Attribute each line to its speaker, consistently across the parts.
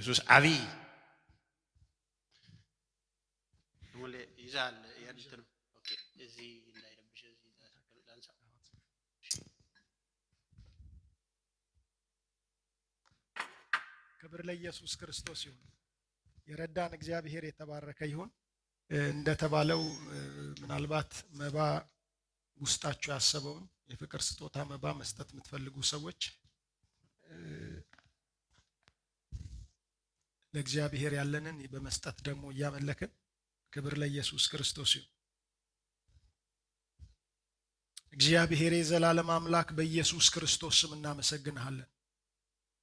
Speaker 1: ኢየሱስ አብይ ሙሌ ይዛል ያንተን ኦኬ እዚህ እንዳይረብሽ እዚህ ላንሳ
Speaker 2: ክብር ለኢየሱስ ክርስቶስ ይሁን። የረዳን እግዚአብሔር የተባረከ ይሁን። እንደተባለው ምናልባት መባ ውስጣችሁ ያሰበውን የፍቅር ስጦታ መባ መስጠት የምትፈልጉ ሰዎች ለእግዚአብሔር ያለንን በመስጠት ደግሞ እያመለክን ክብር ለኢየሱስ ክርስቶስ ይሁን። እግዚአብሔር የዘላለም አምላክ በኢየሱስ ክርስቶስ ስም እናመሰግንሃለን።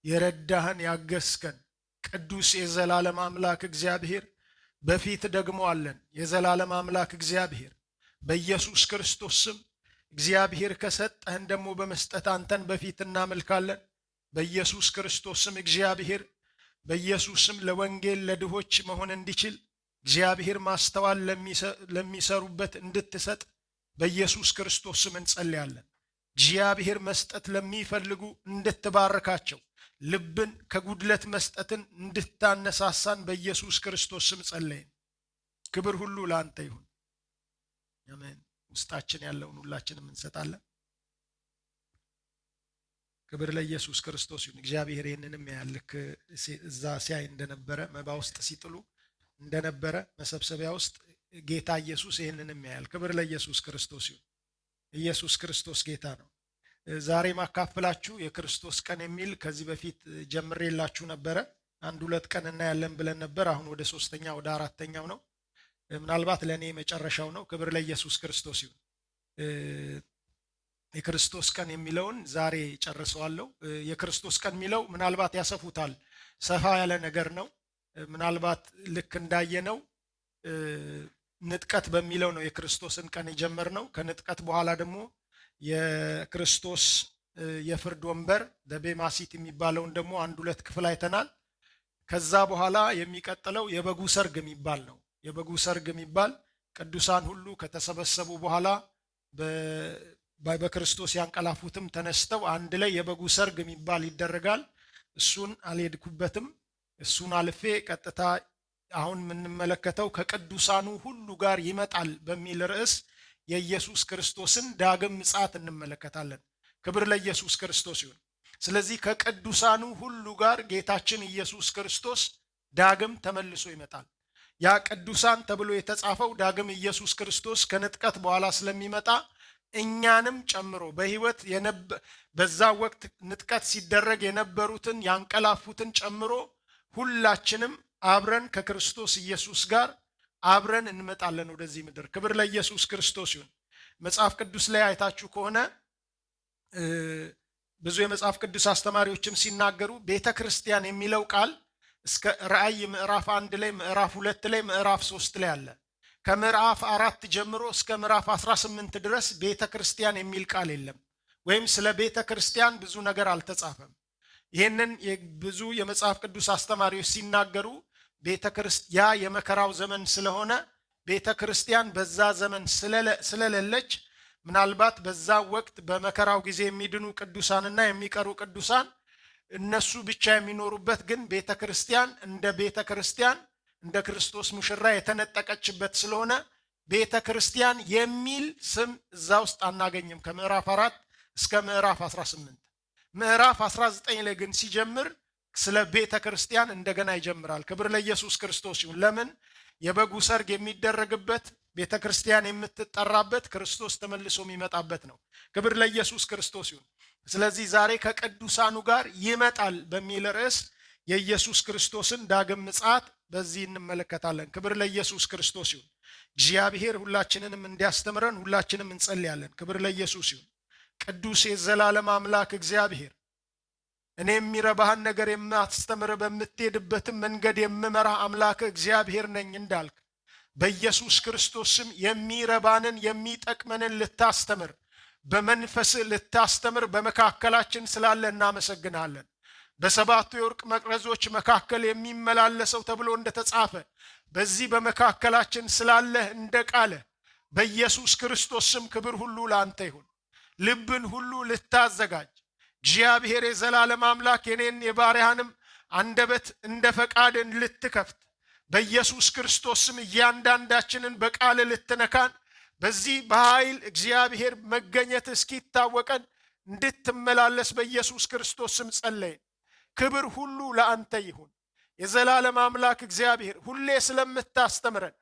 Speaker 2: የረዳህን ያገስከን ቅዱስ የዘላለም አምላክ እግዚአብሔር በፊት ደግሞ አለን። የዘላለም አምላክ እግዚአብሔር በኢየሱስ ክርስቶስ ስም እግዚአብሔር ከሰጠህን ደግሞ በመስጠት አንተን በፊት እናመልካለን። በኢየሱስ ክርስቶስ ስም እግዚአብሔር በኢየሱስ ስም ለወንጌል ለድሆች መሆን እንዲችል እግዚአብሔር ማስተዋል ለሚሰሩበት እንድትሰጥ በኢየሱስ ክርስቶስ ስም እንጸልያለን። እግዚአብሔር መስጠት ለሚፈልጉ እንድትባርካቸው ልብን ከጉድለት መስጠትን እንድታነሳሳን በኢየሱስ ክርስቶስ ስም ጸለይን። ክብር ሁሉ ለአንተ ይሁን። አሜን። ውስጣችን ያለውን ሁላችንም እንሰጣለን። ክብር ለኢየሱስ ክርስቶስ ይሁን። እግዚአብሔር ይህንንም ያልክ እዛ ሲያይ እንደነበረ መባ ውስጥ ሲጥሉ እንደነበረ መሰብሰቢያ ውስጥ ጌታ ኢየሱስ ይህንንም ያያል። ክብር ለኢየሱስ ክርስቶስ ይሁን። ኢየሱስ ክርስቶስ ጌታ ነው። ዛሬ ማካፈላችሁ የክርስቶስ ቀን የሚል ከዚህ በፊት ጀምሬላችሁ ነበረ። አንድ ሁለት ቀን እናያለን ብለን ነበር። አሁን ወደ ሶስተኛ ወደ አራተኛው ነው። ምናልባት ለኔ መጨረሻው ነው። ክብር ለኢየሱስ ክርስቶስ ይሁን። የክርስቶስ ቀን የሚለውን ዛሬ ጨርሰዋለሁ። የክርስቶስ ቀን የሚለው ምናልባት ያሰፉታል፣ ሰፋ ያለ ነገር ነው። ምናልባት ልክ እንዳየነው ንጥቀት በሚለው ነው የክርስቶስን ቀን የጀመርነው። ከንጥቀት በኋላ ደግሞ የክርስቶስ የፍርድ ወንበር በቤማ ሲት የሚባለውን ደግሞ አንድ ሁለት ክፍል አይተናል። ከዛ በኋላ የሚቀጥለው የበጉ ሰርግ የሚባል ነው። የበጉ ሰርግ የሚባል ቅዱሳን ሁሉ ከተሰበሰቡ በኋላ በክርስቶስ ያንቀላፉትም ተነስተው አንድ ላይ የበጉ ሰርግ የሚባል ይደረጋል። እሱን አልሄድኩበትም። እሱን አልፌ ቀጥታ አሁን የምንመለከተው ከቅዱሳኑ ሁሉ ጋር ይመጣል በሚል ርዕስ የኢየሱስ ክርስቶስን ዳግም ምጽአት እንመለከታለን። ክብር ለኢየሱስ ክርስቶስ ይሁን። ስለዚህ ከቅዱሳኑ ሁሉ ጋር ጌታችን ኢየሱስ ክርስቶስ ዳግም ተመልሶ ይመጣል። ያ ቅዱሳን ተብሎ የተጻፈው ዳግም ኢየሱስ ክርስቶስ ከንጥቀት በኋላ ስለሚመጣ እኛንም ጨምሮ በሕይወት በዛ ወቅት ንጥቀት ሲደረግ የነበሩትን ያንቀላፉትን ጨምሮ ሁላችንም አብረን ከክርስቶስ ኢየሱስ ጋር አብረን እንመጣለን ወደዚህ ምድር። ክብር ለኢየሱስ ክርስቶስ ይሁን። መጽሐፍ ቅዱስ ላይ አይታችሁ ከሆነ ብዙ የመጽሐፍ ቅዱስ አስተማሪዎችም ሲናገሩ ቤተ ክርስቲያን የሚለው ቃል እስከ ራእይ ምዕራፍ 1 ላይ ምዕራፍ 2 ላይ ምዕራፍ 3 ላይ አለ። ከምዕራፍ 4 ጀምሮ እስከ ምዕራፍ 18 ድረስ ቤተ ክርስቲያን የሚል ቃል የለም፣ ወይም ስለ ቤተ ክርስቲያን ብዙ ነገር አልተጻፈም። ይህንን ብዙ የመጽሐፍ ቅዱስ አስተማሪዎች ሲናገሩ ያ የመከራው ዘመን ስለሆነ ቤተ ክርስቲያን በዛ ዘመን ስለሌለች ምናልባት በዛ ወቅት በመከራው ጊዜ የሚድኑ ቅዱሳንና የሚቀሩ ቅዱሳን እነሱ ብቻ የሚኖሩበት ግን ቤተ ክርስቲያን እንደ ክርስቶስ ሙሽራ የተነጠቀችበት ስለሆነ ቤተ ክርስቲያን የሚል ስም እዛ ውስጥ አናገኝም። ከምዕራፍ 4 እስከ ምዕራፍ 18 ምዕራፍ 19 ላይ ግን ሲጀምር ስለ ቤተ ክርስቲያን እንደገና ይጀምራል። ክብር ለኢየሱስ ክርስቶስ ይሁን። ለምን? የበጉ ሰርግ የሚደረግበት ቤተ ክርስቲያን የምትጠራበት ክርስቶስ ተመልሶ የሚመጣበት ነው። ክብር ለኢየሱስ ክርስቶስ ይሁን። ስለዚህ ዛሬ ከቅዱሳኑ ጋር ይመጣል በሚል ርዕስ የኢየሱስ ክርስቶስን ዳግም ምጽአት በዚህ እንመለከታለን። ክብር ለኢየሱስ ክርስቶስ ይሁን። እግዚአብሔር ሁላችንንም እንዲያስተምረን ሁላችንም እንጸልያለን። ክብር ለኢየሱስ ይሁን። ቅዱስ የዘላለም አምላክ እግዚአብሔር እኔ የሚረባህን ነገር የማስተምር በምትሄድበትም መንገድ የምመራ አምላክ እግዚአብሔር ነኝ እንዳልክ በኢየሱስ ክርስቶስ ስም የሚረባንን የሚጠቅመንን ልታስተምር በመንፈስ ልታስተምር በመካከላችን ስላለ እናመሰግናለን። በሰባቱ የወርቅ መቅረዞች መካከል የሚመላለሰው ተብሎ እንደተጻፈ በዚህ በመካከላችን ስላለህ እንደ ቃለ በኢየሱስ ክርስቶስ ስም ክብር ሁሉ ለአንተ ይሁን። ልብን ሁሉ ልታዘጋጅ እግዚአብሔር የዘላለም አምላክ የኔን የባሪያህንም አንደበት እንደ ፈቃድ ልትከፍት በኢየሱስ ክርስቶስ ስም እያንዳንዳችንን በቃል ልትነካን በዚህ በኃይል እግዚአብሔር መገኘት እስኪታወቀን እንድትመላለስ በኢየሱስ ክርስቶስ ስም ጸለይን። ክብር ሁሉ ለአንተ ይሁን። የዘላለም አምላክ እግዚአብሔር ሁሌ ስለምታስተምረን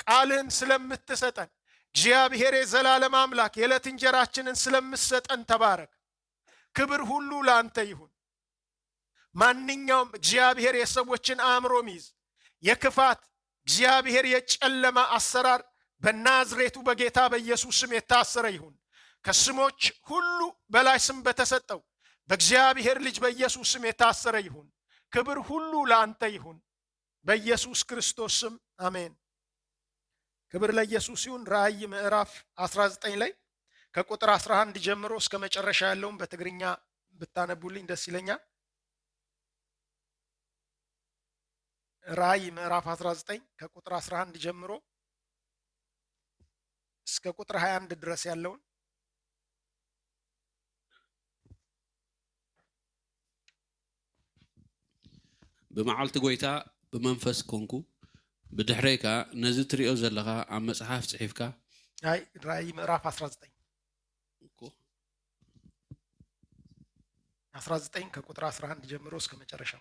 Speaker 2: ቃልህን ስለምትሰጠን እግዚአብሔር የዘላለም አምላክ የዕለት እንጀራችንን ስለምትሰጠን ተባረክ። ክብር ሁሉ ለአንተ ይሁን። ማንኛውም እግዚአብሔር የሰዎችን አእምሮ ሚይዝ የክፋት እግዚአብሔር የጨለማ አሰራር በናዝሬቱ በጌታ በኢየሱስ ስም የታሰረ ይሁን። ከስሞች ሁሉ በላይ ስም በተሰጠው በእግዚአብሔር ልጅ በኢየሱስ ስም የታሰረ ይሁን። ክብር ሁሉ ለአንተ ይሁን በኢየሱስ ክርስቶስ ስም አሜን። ክብር ለኢየሱስ ይሁን። ራእይ ምዕራፍ 19 ላይ ከቁጥር 11 ጀምሮ እስከ መጨረሻ ያለውን በትግርኛ ብታነቡልኝ ደስ ይለኛል። ራእይ ምዕራፍ 19 ከቁጥር 11 ጀምሮ እስከ ቁጥር 21 ድረስ ያለውን
Speaker 3: بمعالت قويتا بمنفس كونكو بدحريكا نزلت ريو زلغا عم مصحف صحيفكا
Speaker 2: هاي رأي مراف 19 كقطر 11 جمرو اسك مጨረሻው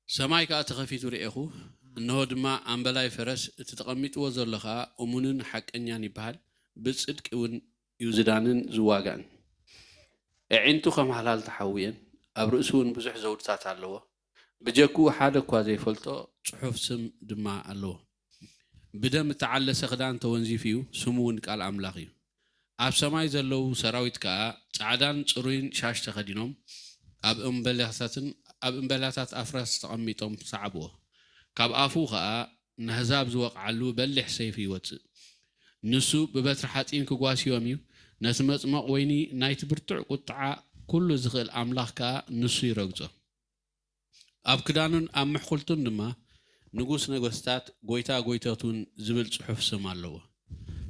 Speaker 3: سمايكا تخفيتو ريخو انه دما አንበላይ ፈረስ ተጠቀሚጥዎ ዘለኻ እሙንን ሐቀኛን ይባል ብጽድቅ እውን ይውዝዳንን ዝዋጋን እዒንቱ ከም ሓላል ተሓውየን ኣብ ርእሱን ብዙሕ ዘውድታት ኣለዎ بجكو حدا كوازي فلتو صحف سم دما الله بدم تعلى سخدان تونزي فيو سمون قال املاخي اب سماي زلو سراويت كا صعدان صروين شاش تخدينوم اب امبلاتات افراس تقميطوم صعبو كاب افو خا نهزاب زوقعلو بلح سيف يوت نسو ببتر حاتين كغواسيوميو نسمصمق ويني نايت برتع قطعه كل زخل املاخ كا نسو يرغزو أب كدانون أم محقولتون دما نقوس نقوستات قويتا قويتاتون زبل صحف سمالوه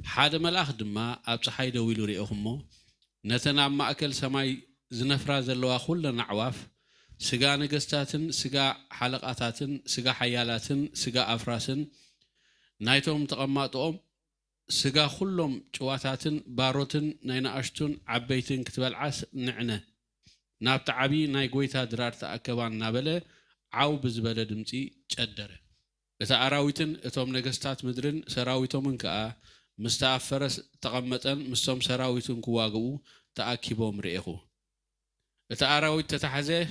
Speaker 3: حاد ملاخ دما أب صحيدا ويلو ريئهمو نتنا ما أكل سماي زنفرا زلوا خلنا عواف سقا نقوستاتن سقا حلقاتاتن سقا حيالاتن سقا أفراسن نايتهم تقماتهم سقا خلهم جواتاتن باروتن ناينا أشتون عبيتن كتبال عاس نعنى نابت عبي ناي قويتا درار تأكبان نابله عاو بزبالة دمتي جدره لتا أراويتن اتوم نغستات مدرن سراويتومن كا مستعفرس تقمتن مستوم سراويتن كواغو تأكيبوم رئيخو لتا أراويت تتحزه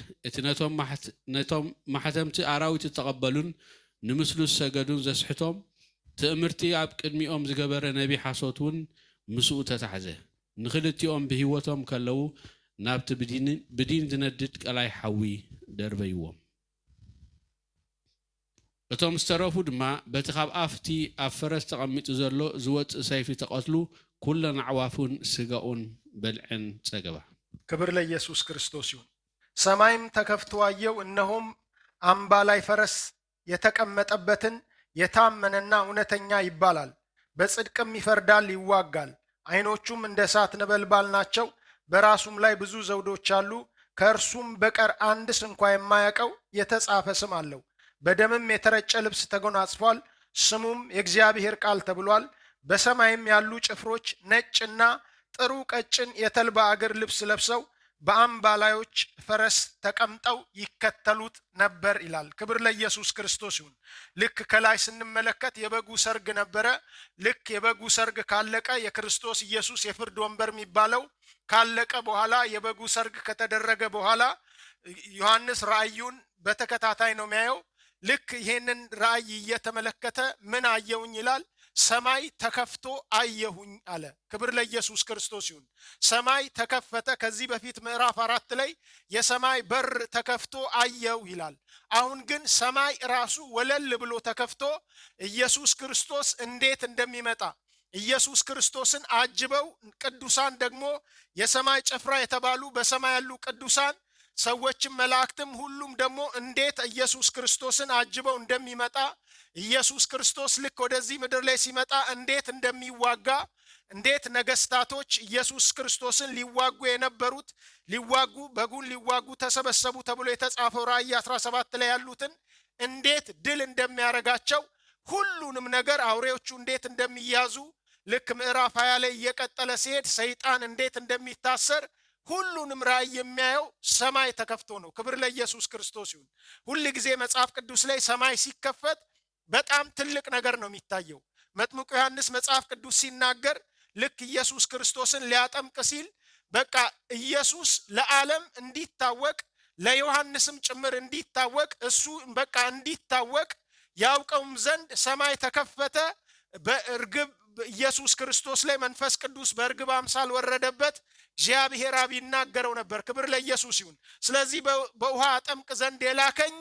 Speaker 3: نتوم محتمتي أراويت تقبلون نمسلو السجدون زسحتوم تأمرتي عب كدميهم زقبر نبي حصوتون مسوء تتحزه نخلتيهم بهوتهم كلو نابت بدين دندد كلاي حوي دربيوم بتوم استرافو دما بتخاب افتي افرس تقميط زلو زوت سيفي تقتلو كلنا عوافون سغاون بلعن صغبا
Speaker 2: كبر لኢየሱስ ክርስቶስ ይሁን። ሰማይም ተከፍቶ አየው፣ እነሆም አምባ ላይ ፈረስ የተቀመጠበትን የታመነና እውነተኛ ይባላል፣ በጽድቅም ይፈርዳል ይዋጋል። አይኖቹም እንደ እሳት ነበልባል ናቸው፣ በራሱም ላይ ብዙ ዘውዶች አሉ። ከእርሱም በቀር አንድስ እንኳ የማያውቀው የተጻፈ ስም አለው። በደምም የተረጨ ልብስ ተጎናጽፏል፣ ስሙም የእግዚአብሔር ቃል ተብሏል። በሰማይም ያሉ ጭፍሮች ነጭና ጥሩ ቀጭን የተልባ እግር ልብስ ለብሰው በአምባላዮች ፈረስ ተቀምጠው ይከተሉት ነበር ይላል። ክብር ለኢየሱስ ክርስቶስ ይሁን። ልክ ከላይ ስንመለከት የበጉ ሰርግ ነበረ። ልክ የበጉ ሰርግ ካለቀ የክርስቶስ ኢየሱስ የፍርድ ወንበር የሚባለው ካለቀ በኋላ የበጉ ሰርግ ከተደረገ በኋላ ዮሐንስ ራእዩን በተከታታይ ነው የሚያየው። ልክ ይሄንን ራእይ እየተመለከተ ምን አየሁኝ ይላል? ሰማይ ተከፍቶ አየሁኝ አለ። ክብር ለኢየሱስ ክርስቶስ ይሁን። ሰማይ ተከፈተ። ከዚህ በፊት ምዕራፍ 4 ላይ የሰማይ በር ተከፍቶ አየው ይላል። አሁን ግን ሰማይ ራሱ ወለል ብሎ ተከፍቶ ኢየሱስ ክርስቶስ እንዴት እንደሚመጣ ኢየሱስ ክርስቶስን አጅበው ቅዱሳን ደግሞ የሰማይ ጭፍራ የተባሉ በሰማይ ያሉ ቅዱሳን ሰዎችም መላእክትም ሁሉም ደግሞ እንዴት ኢየሱስ ክርስቶስን አጅበው እንደሚመጣ ኢየሱስ ክርስቶስ ልክ ወደዚህ ምድር ላይ ሲመጣ እንዴት እንደሚዋጋ እንዴት ነገስታቶች ኢየሱስ ክርስቶስን ሊዋጉ የነበሩት ሊዋጉ በጉን ሊዋጉ ተሰበሰቡ ተብሎ የተጻፈው ራእይ 17 ላይ ያሉትን እንዴት ድል እንደሚያረጋቸው ሁሉንም ነገር አውሬዎቹ እንዴት እንደሚያዙ ልክ ምዕራፍ 20 ላይ እየቀጠለ ሲሄድ ሰይጣን እንዴት እንደሚታሰር ሁሉንም ራእይ የሚያየው ሰማይ ተከፍቶ ነው። ክብር ለኢየሱስ ክርስቶስ ይሁን። ሁሉ ጊዜ መጽሐፍ ቅዱስ ላይ ሰማይ ሲከፈት በጣም ትልቅ ነገር ነው የሚታየው። መጥምቁ ዮሐንስ መጽሐፍ ቅዱስ ሲናገር ልክ ኢየሱስ ክርስቶስን ሊያጠምቅ ሲል በቃ ኢየሱስ ለዓለም እንዲታወቅ ለዮሐንስም ጭምር እንዲታወቅ እሱ በቃ እንዲታወቅ ያውቀውም ዘንድ ሰማይ ተከፈተ። በእርግብ ኢየሱስ ክርስቶስ ላይ መንፈስ ቅዱስ በእርግብ አምሳል ወረደበት። እግዚአብሔር አብ ይናገረው ነበር። ክብር ለኢየሱስ ይሁን። ስለዚህ በውሃ አጠምቅ ዘንድ የላከኝ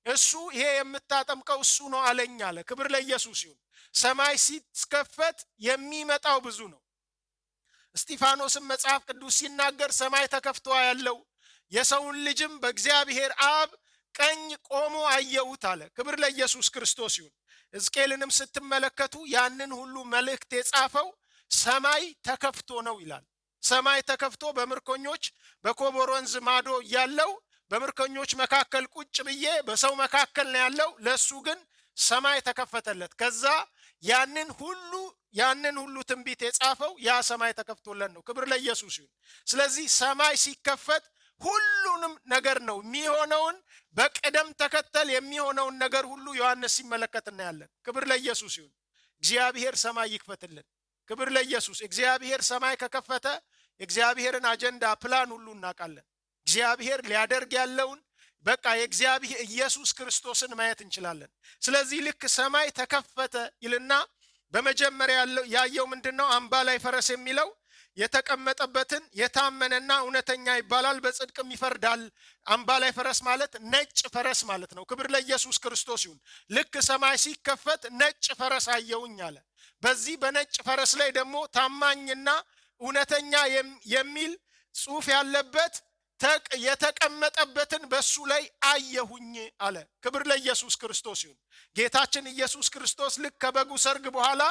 Speaker 2: እሱ ይሄ የምታጠምቀው እሱ ነው አለኝ አለ። ክብር ለኢየሱስ ይሁን። ሰማይ ሲከፈት የሚመጣው ብዙ ነው። እስጢፋኖስም መጽሐፍ ቅዱስ ሲናገር ሰማይ ተከፍቶ ያለው የሰውን ልጅም በእግዚአብሔር አብ ቀኝ ቆሞ አየሁት አለ። ክብር ለኢየሱስ ክርስቶስ ይሁን። ሕዝቅኤልንም ስትመለከቱ ያንን ሁሉ መልእክት የጻፈው ሰማይ ተከፍቶ ነው ይላል። ሰማይ ተከፍቶ በምርኮኞች በኮቦር ወንዝ ማዶ ያለው በምርኮኞች መካከል ቁጭ ብዬ በሰው መካከል ነው ያለው። ለሱ ግን ሰማይ ተከፈተለት። ከዛ ያንን ሁሉ ትንቢት የጻፈው ያ ሰማይ ተከፍቶለት ነው። ክብር ለኢየሱስ ይሁን። ስለዚህ ሰማይ ሲከፈት ሁሉንም ነገር ነው የሚሆነውን በቅደም ተከተል የሚሆነውን ነገር ሁሉ ዮሐንስ ሲመለከት እናያለን። ክብር ለኢየሱስ ይሁን። እግዚአብሔር ሰማይ ይክፈትልን። ክብር ለኢየሱስ። እግዚአብሔር ሰማይ ከከፈተ እግዚአብሔርን አጀንዳ ፕላን ሁሉ እናውቃለን። እግዚአብሔር ሊያደርግ ያለውን በቃ የእግዚአብሔር ኢየሱስ ክርስቶስን ማየት እንችላለን። ስለዚህ ልክ ሰማይ ተከፈተ ይልና በመጀመሪያ ያየው ምንድነው? አምባ ላይ ፈረስ የሚለው የተቀመጠበትን የታመነና እውነተኛ ይባላል፣ በጽድቅም ይፈርዳል። አምባ ላይ ፈረስ ማለት ነጭ ፈረስ ማለት ነው። ክብር ለኢየሱስ ክርስቶስ ይሁን። ልክ ሰማይ ሲከፈት ነጭ ፈረስ አየውኝ አለ። በዚህ በነጭ ፈረስ ላይ ደግሞ ታማኝና እውነተኛ የሚል ጽሑፍ ያለበት የተቀመጠበትን በሱ ላይ አየሁኝ አለ። ክብር ለኢየሱስ ክርስቶስ ይሁን። ጌታችን ኢየሱስ ክርስቶስ ልክ ከበጉ ሰርግ በኋላ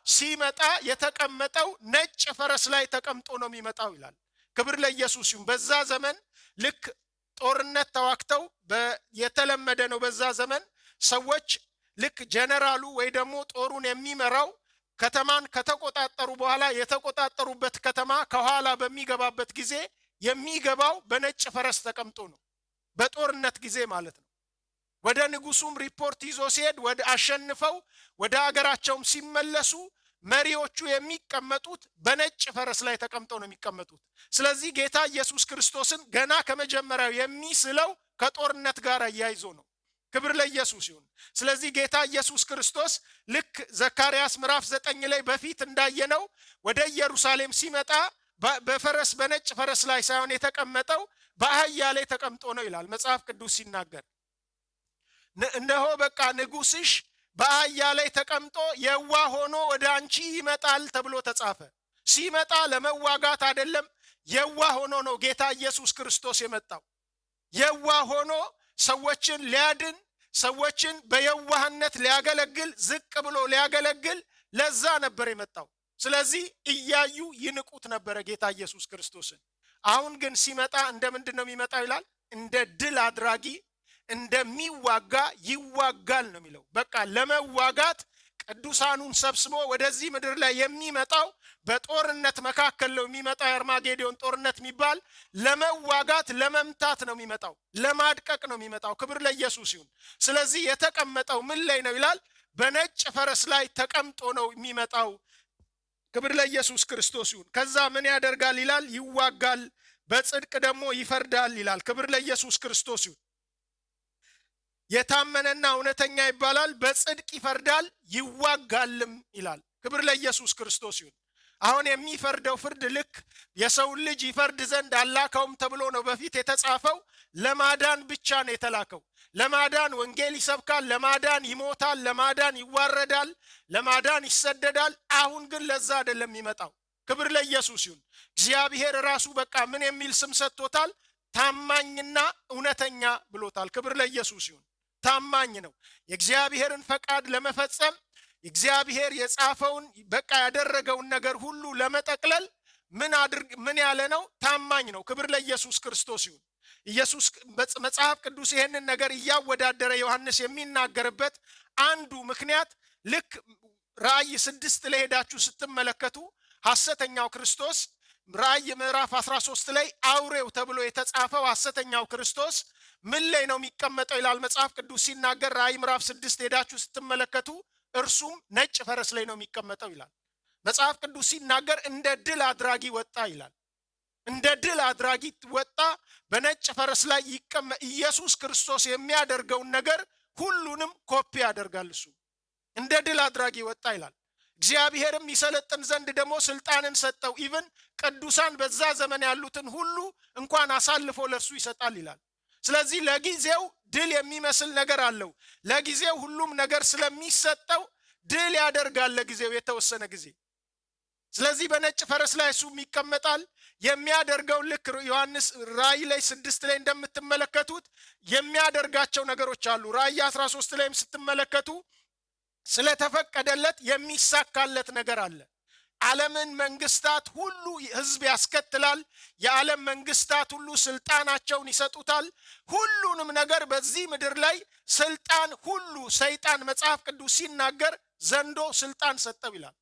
Speaker 2: ሲመጣ የተቀመጠው ነጭ ፈረስ ላይ ተቀምጦ ነው የሚመጣው ይላል። ክብር ለኢየሱስ ይሁን። በዛ ዘመን ልክ ጦርነት ተዋክተው የተለመደ ነው። በዛ ዘመን ሰዎች ልክ ጀነራሉ ወይ ደግሞ ጦሩን የሚመራው ከተማን ከተቆጣጠሩ በኋላ የተቆጣጠሩበት ከተማ ከኋላ በሚገባበት ጊዜ የሚገባው በነጭ ፈረስ ተቀምጦ ነው። በጦርነት ጊዜ ማለት ነው። ወደ ንጉሱም ሪፖርት ይዞ ሲሄድ ወደ አሸንፈው ወደ አገራቸውም ሲመለሱ መሪዎቹ የሚቀመጡት በነጭ ፈረስ ላይ ተቀምጠው ነው የሚቀመጡት። ስለዚህ ጌታ ኢየሱስ ክርስቶስን ገና ከመጀመሪያው የሚስለው ከጦርነት ጋር አያይዞ ነው። ክብር ለኢየሱስ ይሁን። ስለዚህ ጌታ ኢየሱስ ክርስቶስ ልክ ዘካርያስ ምዕራፍ 9 ላይ በፊት እንዳየነው ወደ ኢየሩሳሌም ሲመጣ በፈረስ በነጭ ፈረስ ላይ ሳይሆን የተቀመጠው በአህያ ላይ ተቀምጦ ነው ይላል መጽሐፍ ቅዱስ ሲናገር። እነሆ በቃ ንጉስሽ በአህያ ላይ ተቀምጦ የዋህ ሆኖ ወደ አንቺ ይመጣል ተብሎ ተጻፈ። ሲመጣ ለመዋጋት አይደለም፣ የዋህ ሆኖ ነው ጌታ ኢየሱስ ክርስቶስ የመጣው። የዋህ ሆኖ ሰዎችን ሊያድን፣ ሰዎችን በየዋህነት ሊያገለግል፣ ዝቅ ብሎ ሊያገለግል ለዛ ነበር የመጣው። ስለዚህ እያዩ ይንቁት ነበረ ጌታ ኢየሱስ ክርስቶስን። አሁን ግን ሲመጣ እንደምንድን ነው የሚመጣው ይላል? እንደ ድል አድራጊ እንደሚዋጋ ይዋጋል ነው የሚለው። በቃ ለመዋጋት ቅዱሳኑን ሰብስቦ ወደዚህ ምድር ላይ የሚመጣው በጦርነት መካከል ነው የሚመጣው። የአርማጌዶን ጦርነት የሚባል ለመዋጋት ለመምታት ነው የሚመጣው፣ ለማድቀቅ ነው የሚመጣው። ክብር ለኢየሱስ ይሁን። ስለዚህ የተቀመጠው ምን ላይ ነው ይላል? በነጭ ፈረስ ላይ ተቀምጦ ነው የሚመጣው። ክብር ለኢየሱስ ክርስቶስ ይሁን። ከዛ ምን ያደርጋል ይላል? ይዋጋል፣ በጽድቅ ደግሞ ይፈርዳል ይላል። ክብር ለኢየሱስ ክርስቶስ ይሁን። የታመነና እውነተኛ ይባላል፣ በጽድቅ ይፈርዳል ይዋጋልም ይላል። ክብር ለኢየሱስ ክርስቶስ ይሁን። አሁን የሚፈርደው ፍርድ ልክ የሰውን ልጅ ይፈርድ ዘንድ አላከውም ተብሎ ነው በፊት የተጻፈው። ለማዳን ብቻ ነው የተላከው። ለማዳን ወንጌል ይሰብካል፣ ለማዳን ይሞታል፣ ለማዳን ይዋረዳል፣ ለማዳን ይሰደዳል። አሁን ግን ለዛ አይደለም የሚመጣው። ክብር ለኢየሱስ ይሁን። እግዚአብሔር ራሱ በቃ ምን የሚል ስም ሰጥቶታል? ታማኝና እውነተኛ ብሎታል። ክብር ለኢየሱስ ይሁን። ታማኝ ነው። የእግዚአብሔርን ፈቃድ ለመፈጸም እግዚአብሔር የጻፈውን በቃ ያደረገውን ነገር ሁሉ ለመጠቅለል ምን ያለ ነው? ታማኝ ነው። ክብር ለኢየሱስ ክርስቶስ ይሁን። ኢየሱስ መጽሐፍ ቅዱስ ይሄንን ነገር እያወዳደረ ዮሐንስ የሚናገርበት አንዱ ምክንያት ልክ ራእይ 6 ላይ ሄዳችሁ ስትመለከቱ ሐሰተኛው ክርስቶስ ራእይ ምዕራፍ 13 ላይ አውሬው ተብሎ የተጻፈው ሐሰተኛው ክርስቶስ ምን ላይ ነው የሚቀመጠው ይላል መጽሐፍ ቅዱስ ሲናገር። ራእይ ምዕራፍ 6 ሄዳችሁ ስትመለከቱ እርሱም ነጭ ፈረስ ላይ ነው የሚቀመጠው ይላል መጽሐፍ ቅዱስ ሲናገር። እንደ ድል አድራጊ ወጣ ይላል። እንደ ድል አድራጊ ወጣ፣ በነጭ ፈረስ ላይ ይቀመጥ። ኢየሱስ ክርስቶስ የሚያደርገውን ነገር ሁሉንም ኮፒ ያደርጋል። እሱ እንደ ድል አድራጊ ወጣ ይላል። እግዚአብሔርም ይሰለጥን ዘንድ ደግሞ ስልጣንን ሰጠው። ኢቭን ቅዱሳን በዛ ዘመን ያሉትን ሁሉ እንኳን አሳልፎ ለሱ ይሰጣል ይላል። ስለዚህ ለጊዜው ድል የሚመስል ነገር አለው። ለጊዜው ሁሉም ነገር ስለሚሰጠው ድል ያደርጋል ለጊዜው የተወሰነ ጊዜ። ስለዚህ በነጭ ፈረስ ላይ እሱ ይቀመጣል። የሚያደርገው ልክ ዮሐንስ ራእይ ላይ 6 ላይ እንደምትመለከቱት የሚያደርጋቸው ነገሮች አሉ። ራእይ 13 ላይም ስትመለከቱ ስለተፈቀደለት የሚሳካለት ነገር አለ። ዓለምን መንግስታት ሁሉ ህዝብ ያስከትላል። የዓለም መንግስታት ሁሉ ስልጣናቸውን ይሰጡታል። ሁሉንም ነገር በዚህ ምድር ላይ ስልጣን ሁሉ ሰይጣን መጽሐፍ ቅዱስ ሲናገር ዘንዶ ስልጣን ሰጠው ይላል።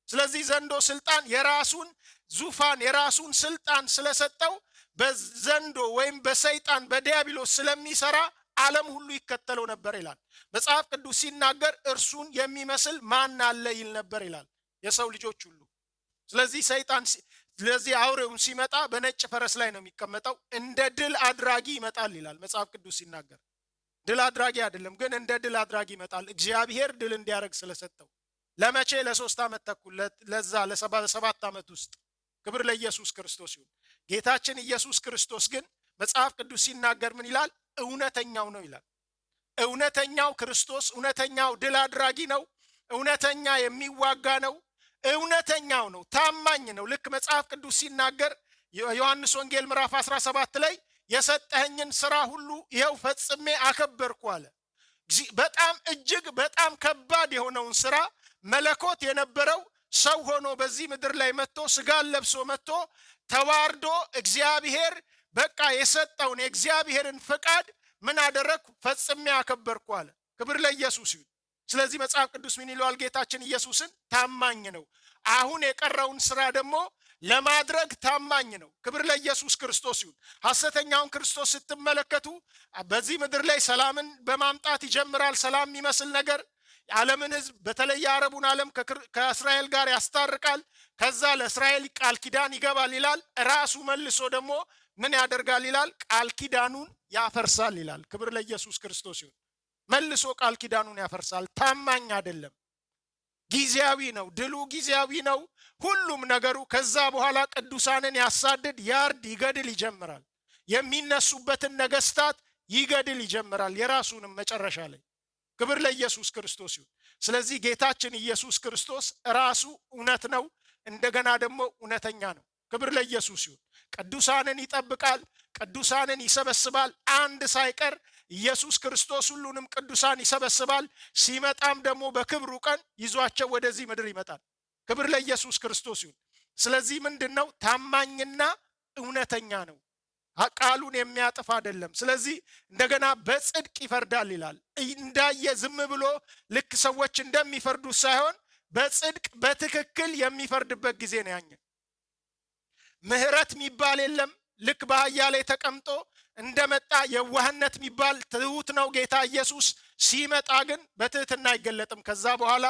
Speaker 2: ስለዚህ ዘንዶ ስልጣን የራሱን ዙፋን የራሱን ስልጣን ስለሰጠው በዘንዶ ወይም በሰይጣን በዲያብሎስ ስለሚሰራ ዓለም ሁሉ ይከተለው ነበር ይላል መጽሐፍ ቅዱስ ሲናገር። እርሱን የሚመስል ማን አለ ይል ነበር ይላል የሰው ልጆች ሁሉ። ስለዚህ ሰይጣን ስለዚህ አውሬውን ሲመጣ በነጭ ፈረስ ላይ ነው የሚቀመጠው። እንደ ድል አድራጊ ይመጣል ይላል መጽሐፍ ቅዱስ ሲናገር። ድል አድራጊ አይደለም ግን እንደ ድል አድራጊ ይመጣል። እግዚአብሔር ድል እንዲያደርግ ስለሰጠው ለመቼ? ለ3 ዓመት ተኩል ለዛ ለ7 ዓመት ውስጥ። ክብር ለኢየሱስ ክርስቶስ ይሁን። ጌታችን ኢየሱስ ክርስቶስ ግን መጽሐፍ ቅዱስ ሲናገር ምን ይላል? እውነተኛው ነው ይላል። እውነተኛው ክርስቶስ እውነተኛው ድል አድራጊ ነው። እውነተኛ የሚዋጋ ነው። እውነተኛው ነው። ታማኝ ነው። ልክ መጽሐፍ ቅዱስ ሲናገር ዮሐንስ ወንጌል ምዕራፍ 17 ላይ የሰጠኸኝን ሥራ ሁሉ ይኸው ፈጽሜ አከበርኩ አለ። በጣም እጅግ በጣም ከባድ የሆነውን ሥራ መለኮት የነበረው ሰው ሆኖ በዚህ ምድር ላይ መጥቶ ስጋን ለብሶ መጥቶ ተዋርዶ እግዚአብሔር በቃ የሰጠውን የእግዚአብሔርን ፈቃድ ምን አደረኩ? ፈጽሜ አከበርኩ አለ። ክብር ለኢየሱስ ይሁን። ስለዚህ መጽሐፍ ቅዱስ ምን ይለዋል? ጌታችን ኢየሱስን ታማኝ ነው። አሁን የቀረውን ሥራ ደግሞ ለማድረግ ታማኝ ነው። ክብር ለኢየሱስ ክርስቶስ ይሁን። ሐሰተኛውን ክርስቶስ ስትመለከቱ በዚህ ምድር ላይ ሰላምን በማምጣት ይጀምራል። ሰላም የሚመስል ነገር የዓለምን ሕዝብ በተለይ የአረቡን ዓለም ከእስራኤል ጋር ያስታርቃል። ከዛ ለእስራኤል ቃል ኪዳን ይገባል ይላል። ራሱ መልሶ ደግሞ ምን ያደርጋል ይላል? ቃል ኪዳኑን ያፈርሳል ይላል። ክብር ለኢየሱስ ክርስቶስ ይሁን። መልሶ ቃል ኪዳኑን ያፈርሳል። ታማኝ አይደለም። ጊዜያዊ ነው። ድሉ ጊዜያዊ ነው። ሁሉም ነገሩ ከዛ በኋላ ቅዱሳንን ያሳድድ፣ ያርድ፣ ይገድል ይጀምራል። የሚነሱበትን ነገስታት ይገድል ይጀምራል። የራሱንም መጨረሻ ላይ ክብር ለኢየሱስ ክርስቶስ ይሁን። ስለዚህ ጌታችን ኢየሱስ ክርስቶስ ራሱ እውነት ነው። እንደገና ደግሞ እውነተኛ ነው። ክብር ለኢየሱስ ይሁን። ቅዱሳንን ይጠብቃል። ቅዱሳንን ይሰበስባል። አንድ ሳይቀር ኢየሱስ ክርስቶስ ሁሉንም ቅዱሳን ይሰበስባል። ሲመጣም ደግሞ በክብሩ ቀን ይዟቸው ወደዚህ ምድር ይመጣል። ክብር ለኢየሱስ ክርስቶስ ይሁን። ስለዚህ ምንድነው? ታማኝና እውነተኛ ነው። ቃሉን የሚያጥፍ አይደለም። ስለዚህ እንደገና በጽድቅ ይፈርዳል ይላል። እንዳየ ዝም ብሎ ልክ ሰዎች እንደሚፈርዱት ሳይሆን በጽድቅ በትክክል የሚፈርድበት ጊዜ ነው። ያኘ ምህረት የሚባል የለም። ልክ በአህያ ላይ ተቀምጦ እንደመጣ የዋህነት የሚባል ትሁት ነው ጌታ ኢየሱስ። ሲመጣ ግን በትህትና አይገለጥም። ከዛ በኋላ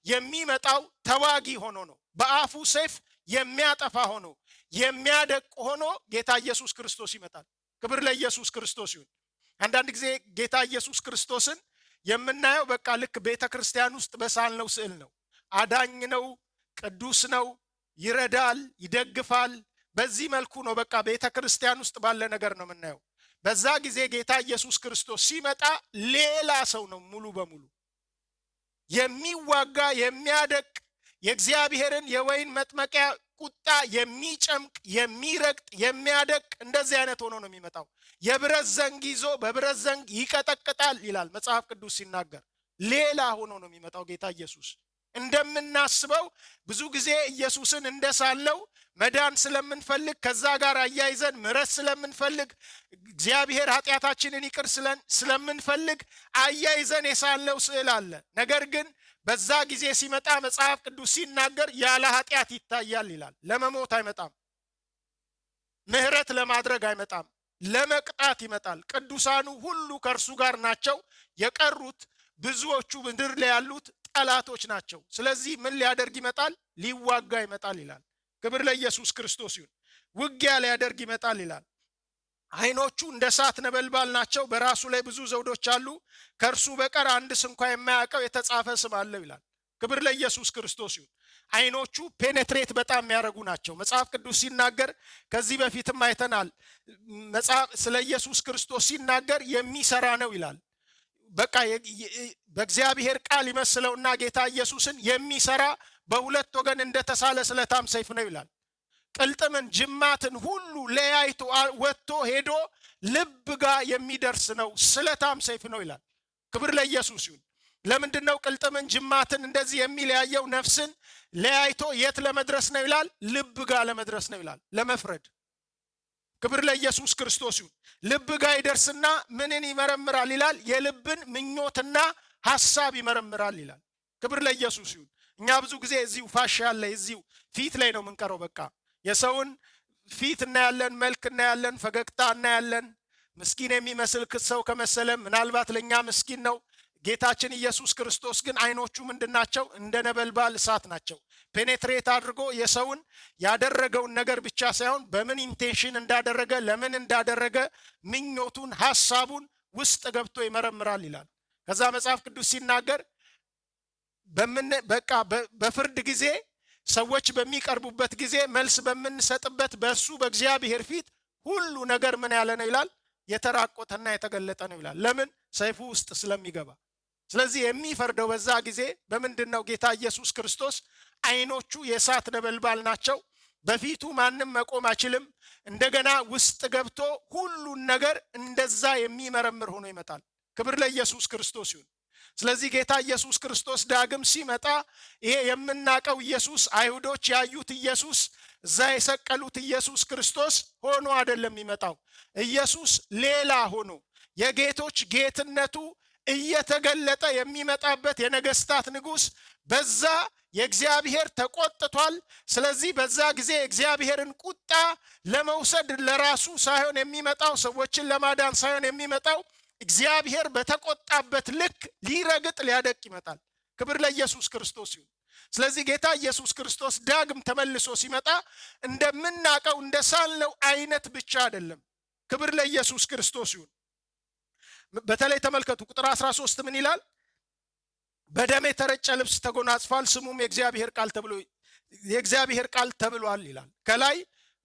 Speaker 2: የሚመጣው ተዋጊ ሆኖ ነው። በአፉ ሰይፍ የሚያጠፋ ሆኖ የሚያደቅ ሆኖ ጌታ ኢየሱስ ክርስቶስ ይመጣል። ክብር ለኢየሱስ ክርስቶስ ይሁን። አንዳንድ ጊዜ ጌታ ኢየሱስ ክርስቶስን የምናየው በቃ ልክ ቤተ ክርስቲያን ውስጥ በሳልነው ስዕል ነው። አዳኝ ነው፣ ቅዱስ ነው፣ ይረዳል፣ ይደግፋል። በዚህ መልኩ ነው በቃ ቤተ ክርስቲያን ውስጥ ባለ ነገር ነው የምናየው። በዛ ጊዜ ጌታ ኢየሱስ ክርስቶስ ሲመጣ ሌላ ሰው ነው። ሙሉ በሙሉ የሚዋጋ የሚያደቅ የእግዚአብሔርን የወይን መጥመቂያ ቁጣ የሚጨምቅ የሚረግጥ የሚያደቅ እንደዚህ አይነት ሆኖ ነው የሚመጣው። የብረት ዘንግ ይዞ በብረት ዘንግ ይቀጠቅጣል ይላል መጽሐፍ ቅዱስ ሲናገር። ሌላ ሆኖ ነው የሚመጣው ጌታ ኢየሱስ። እንደምናስበው ብዙ ጊዜ ኢየሱስን እንደሳለው መዳን ስለምንፈልግ ከዛ ጋር አያይዘን ምሕረት ስለምንፈልግ እግዚአብሔር ኃጢአታችንን ይቅር ስለምንፈልግ አያይዘን የሳለው ስዕል አለ። ነገር ግን በዛ ጊዜ ሲመጣ መጽሐፍ ቅዱስ ሲናገር ያለ ኃጢአት ይታያል ይላል። ለመሞት አይመጣም፣ ምሕረት ለማድረግ አይመጣም፣ ለመቅጣት ይመጣል። ቅዱሳኑ ሁሉ ከእርሱ ጋር ናቸው። የቀሩት ብዙዎቹ ምድር ላይ ያሉት ጠላቶች ናቸው። ስለዚህ ምን ሊያደርግ ይመጣል? ሊዋጋ ይመጣል ይላል። ክብር ለኢየሱስ ክርስቶስ ይሁን። ውጊያ ሊያደርግ ይመጣል ይላል። ዓይኖቹ እንደ እሳት ነበልባል ናቸው፣ በራሱ ላይ ብዙ ዘውዶች አሉ፣ ከእርሱ በቀር አንድ ስንኳ የማያውቀው የተጻፈ ስም አለው ይላል። ክብር ለኢየሱስ ክርስቶስ ይሁን። ዓይኖቹ ፔኔትሬት በጣም የሚያደርጉ ናቸው። መጽሐፍ ቅዱስ ሲናገር ከዚህ በፊትም አይተናል። መጽሐፍ ስለ ኢየሱስ ክርስቶስ ሲናገር የሚሰራ ነው ይላል። በቃ በእግዚአብሔር ቃል ይመስለውና ጌታ ኢየሱስን የሚሰራ በሁለት ወገን እንደተሳለ ስለታም ሰይፍ ነው ይላል። ቅልጥምን ጅማትን ሁሉ ለያይቶ ወጥቶ ሄዶ ልብ ጋር የሚደርስ ነው፣ ስለታም ሰይፍ ነው ይላል። ክብር ለኢየሱስ ይሁን። ለምንድን ነው ቅልጥምን ጅማትን እንደዚህ የሚለያየው? ነፍስን ለያይቶ የት ለመድረስ ነው ይላል? ልብ ጋር ለመድረስ ነው ይላል፣ ለመፍረድ። ክብር ለኢየሱስ ክርስቶስ ይሁን። ልብ ጋር ይደርስና ምንን ይመረምራል ይላል? የልብን ምኞትና ሐሳብ ይመረምራል ይላል። ክብር ለኢየሱስ ይሁን። እኛ ብዙ ጊዜ እዚሁ ፋሽ ያለ እዚሁ ፊት ላይ ነው የምንቀረው። በቃ የሰውን ፊት እናያለን፣ መልክ እናያለን፣ ፈገግታ እናያለን። ምስኪን የሚመስል ሰው ከመሰለም ምናልባት ለኛ ምስኪን ነው። ጌታችን ኢየሱስ ክርስቶስ ግን ዓይኖቹ ምንድናቸው? እንደ ነበልባል እሳት ናቸው። ፔኔትሬት አድርጎ የሰውን ያደረገውን ነገር ብቻ ሳይሆን በምን ኢንቴንሽን እንዳደረገ፣ ለምን እንዳደረገ ምኞቱን፣ ሐሳቡን ውስጥ ገብቶ ይመረምራል ይላል። ከዛ መጽሐፍ ቅዱስ ሲናገር በቃ በፍርድ ጊዜ ሰዎች በሚቀርቡበት ጊዜ መልስ በምንሰጥበት በእሱ በእግዚአብሔር ፊት ሁሉ ነገር ምን ያለ ነው ይላል? የተራቆተና የተገለጠ ነው ይላል። ለምን? ሰይፉ ውስጥ ስለሚገባ። ስለዚህ የሚፈርደው በዛ ጊዜ በምንድን ነው? ጌታ ኢየሱስ ክርስቶስ ዓይኖቹ የእሳት ነበልባል ናቸው። በፊቱ ማንም መቆም አይችልም። እንደገና ውስጥ ገብቶ ሁሉን ነገር እንደዛ የሚመረምር ሆኖ ይመጣል። ክብር ለኢየሱስ ክርስቶስ ይሁን። ስለዚህ ጌታ ኢየሱስ ክርስቶስ ዳግም ሲመጣ ይሄ የምናቀው ኢየሱስ፣ አይሁዶች ያዩት ኢየሱስ፣ እዛ የሰቀሉት ኢየሱስ ክርስቶስ ሆኖ አይደለም የሚመጣው። ኢየሱስ ሌላ ሆኖ የጌቶች ጌትነቱ እየተገለጠ የሚመጣበት የነገስታት ንጉስ። በዛ የእግዚአብሔር ተቆጥቷል። ስለዚህ በዛ ጊዜ እግዚአብሔርን ቁጣ ለመውሰድ ለራሱ ሳይሆን የሚመጣው፣ ሰዎችን ለማዳን ሳይሆን የሚመጣው፣ እግዚአብሔር በተቆጣበት ልክ ሊረግጥ ሊያደቅ ይመጣል። ክብር ለኢየሱስ ክርስቶስ ይሁን። ስለዚህ ጌታ ኢየሱስ ክርስቶስ ዳግም ተመልሶ ሲመጣ እንደምናቀው እንደሳልነው አይነት ብቻ አይደለም። ክብር ለኢየሱስ ክርስቶስ ይሁን። በተለይ ተመልከቱ ቁጥር 13 ምን ይላል? በደም የተረጨ ልብስ ተጎናጽፏል፣ ስሙም የእግዚአብሔር ቃል ተብሏል ይላል። ከላይ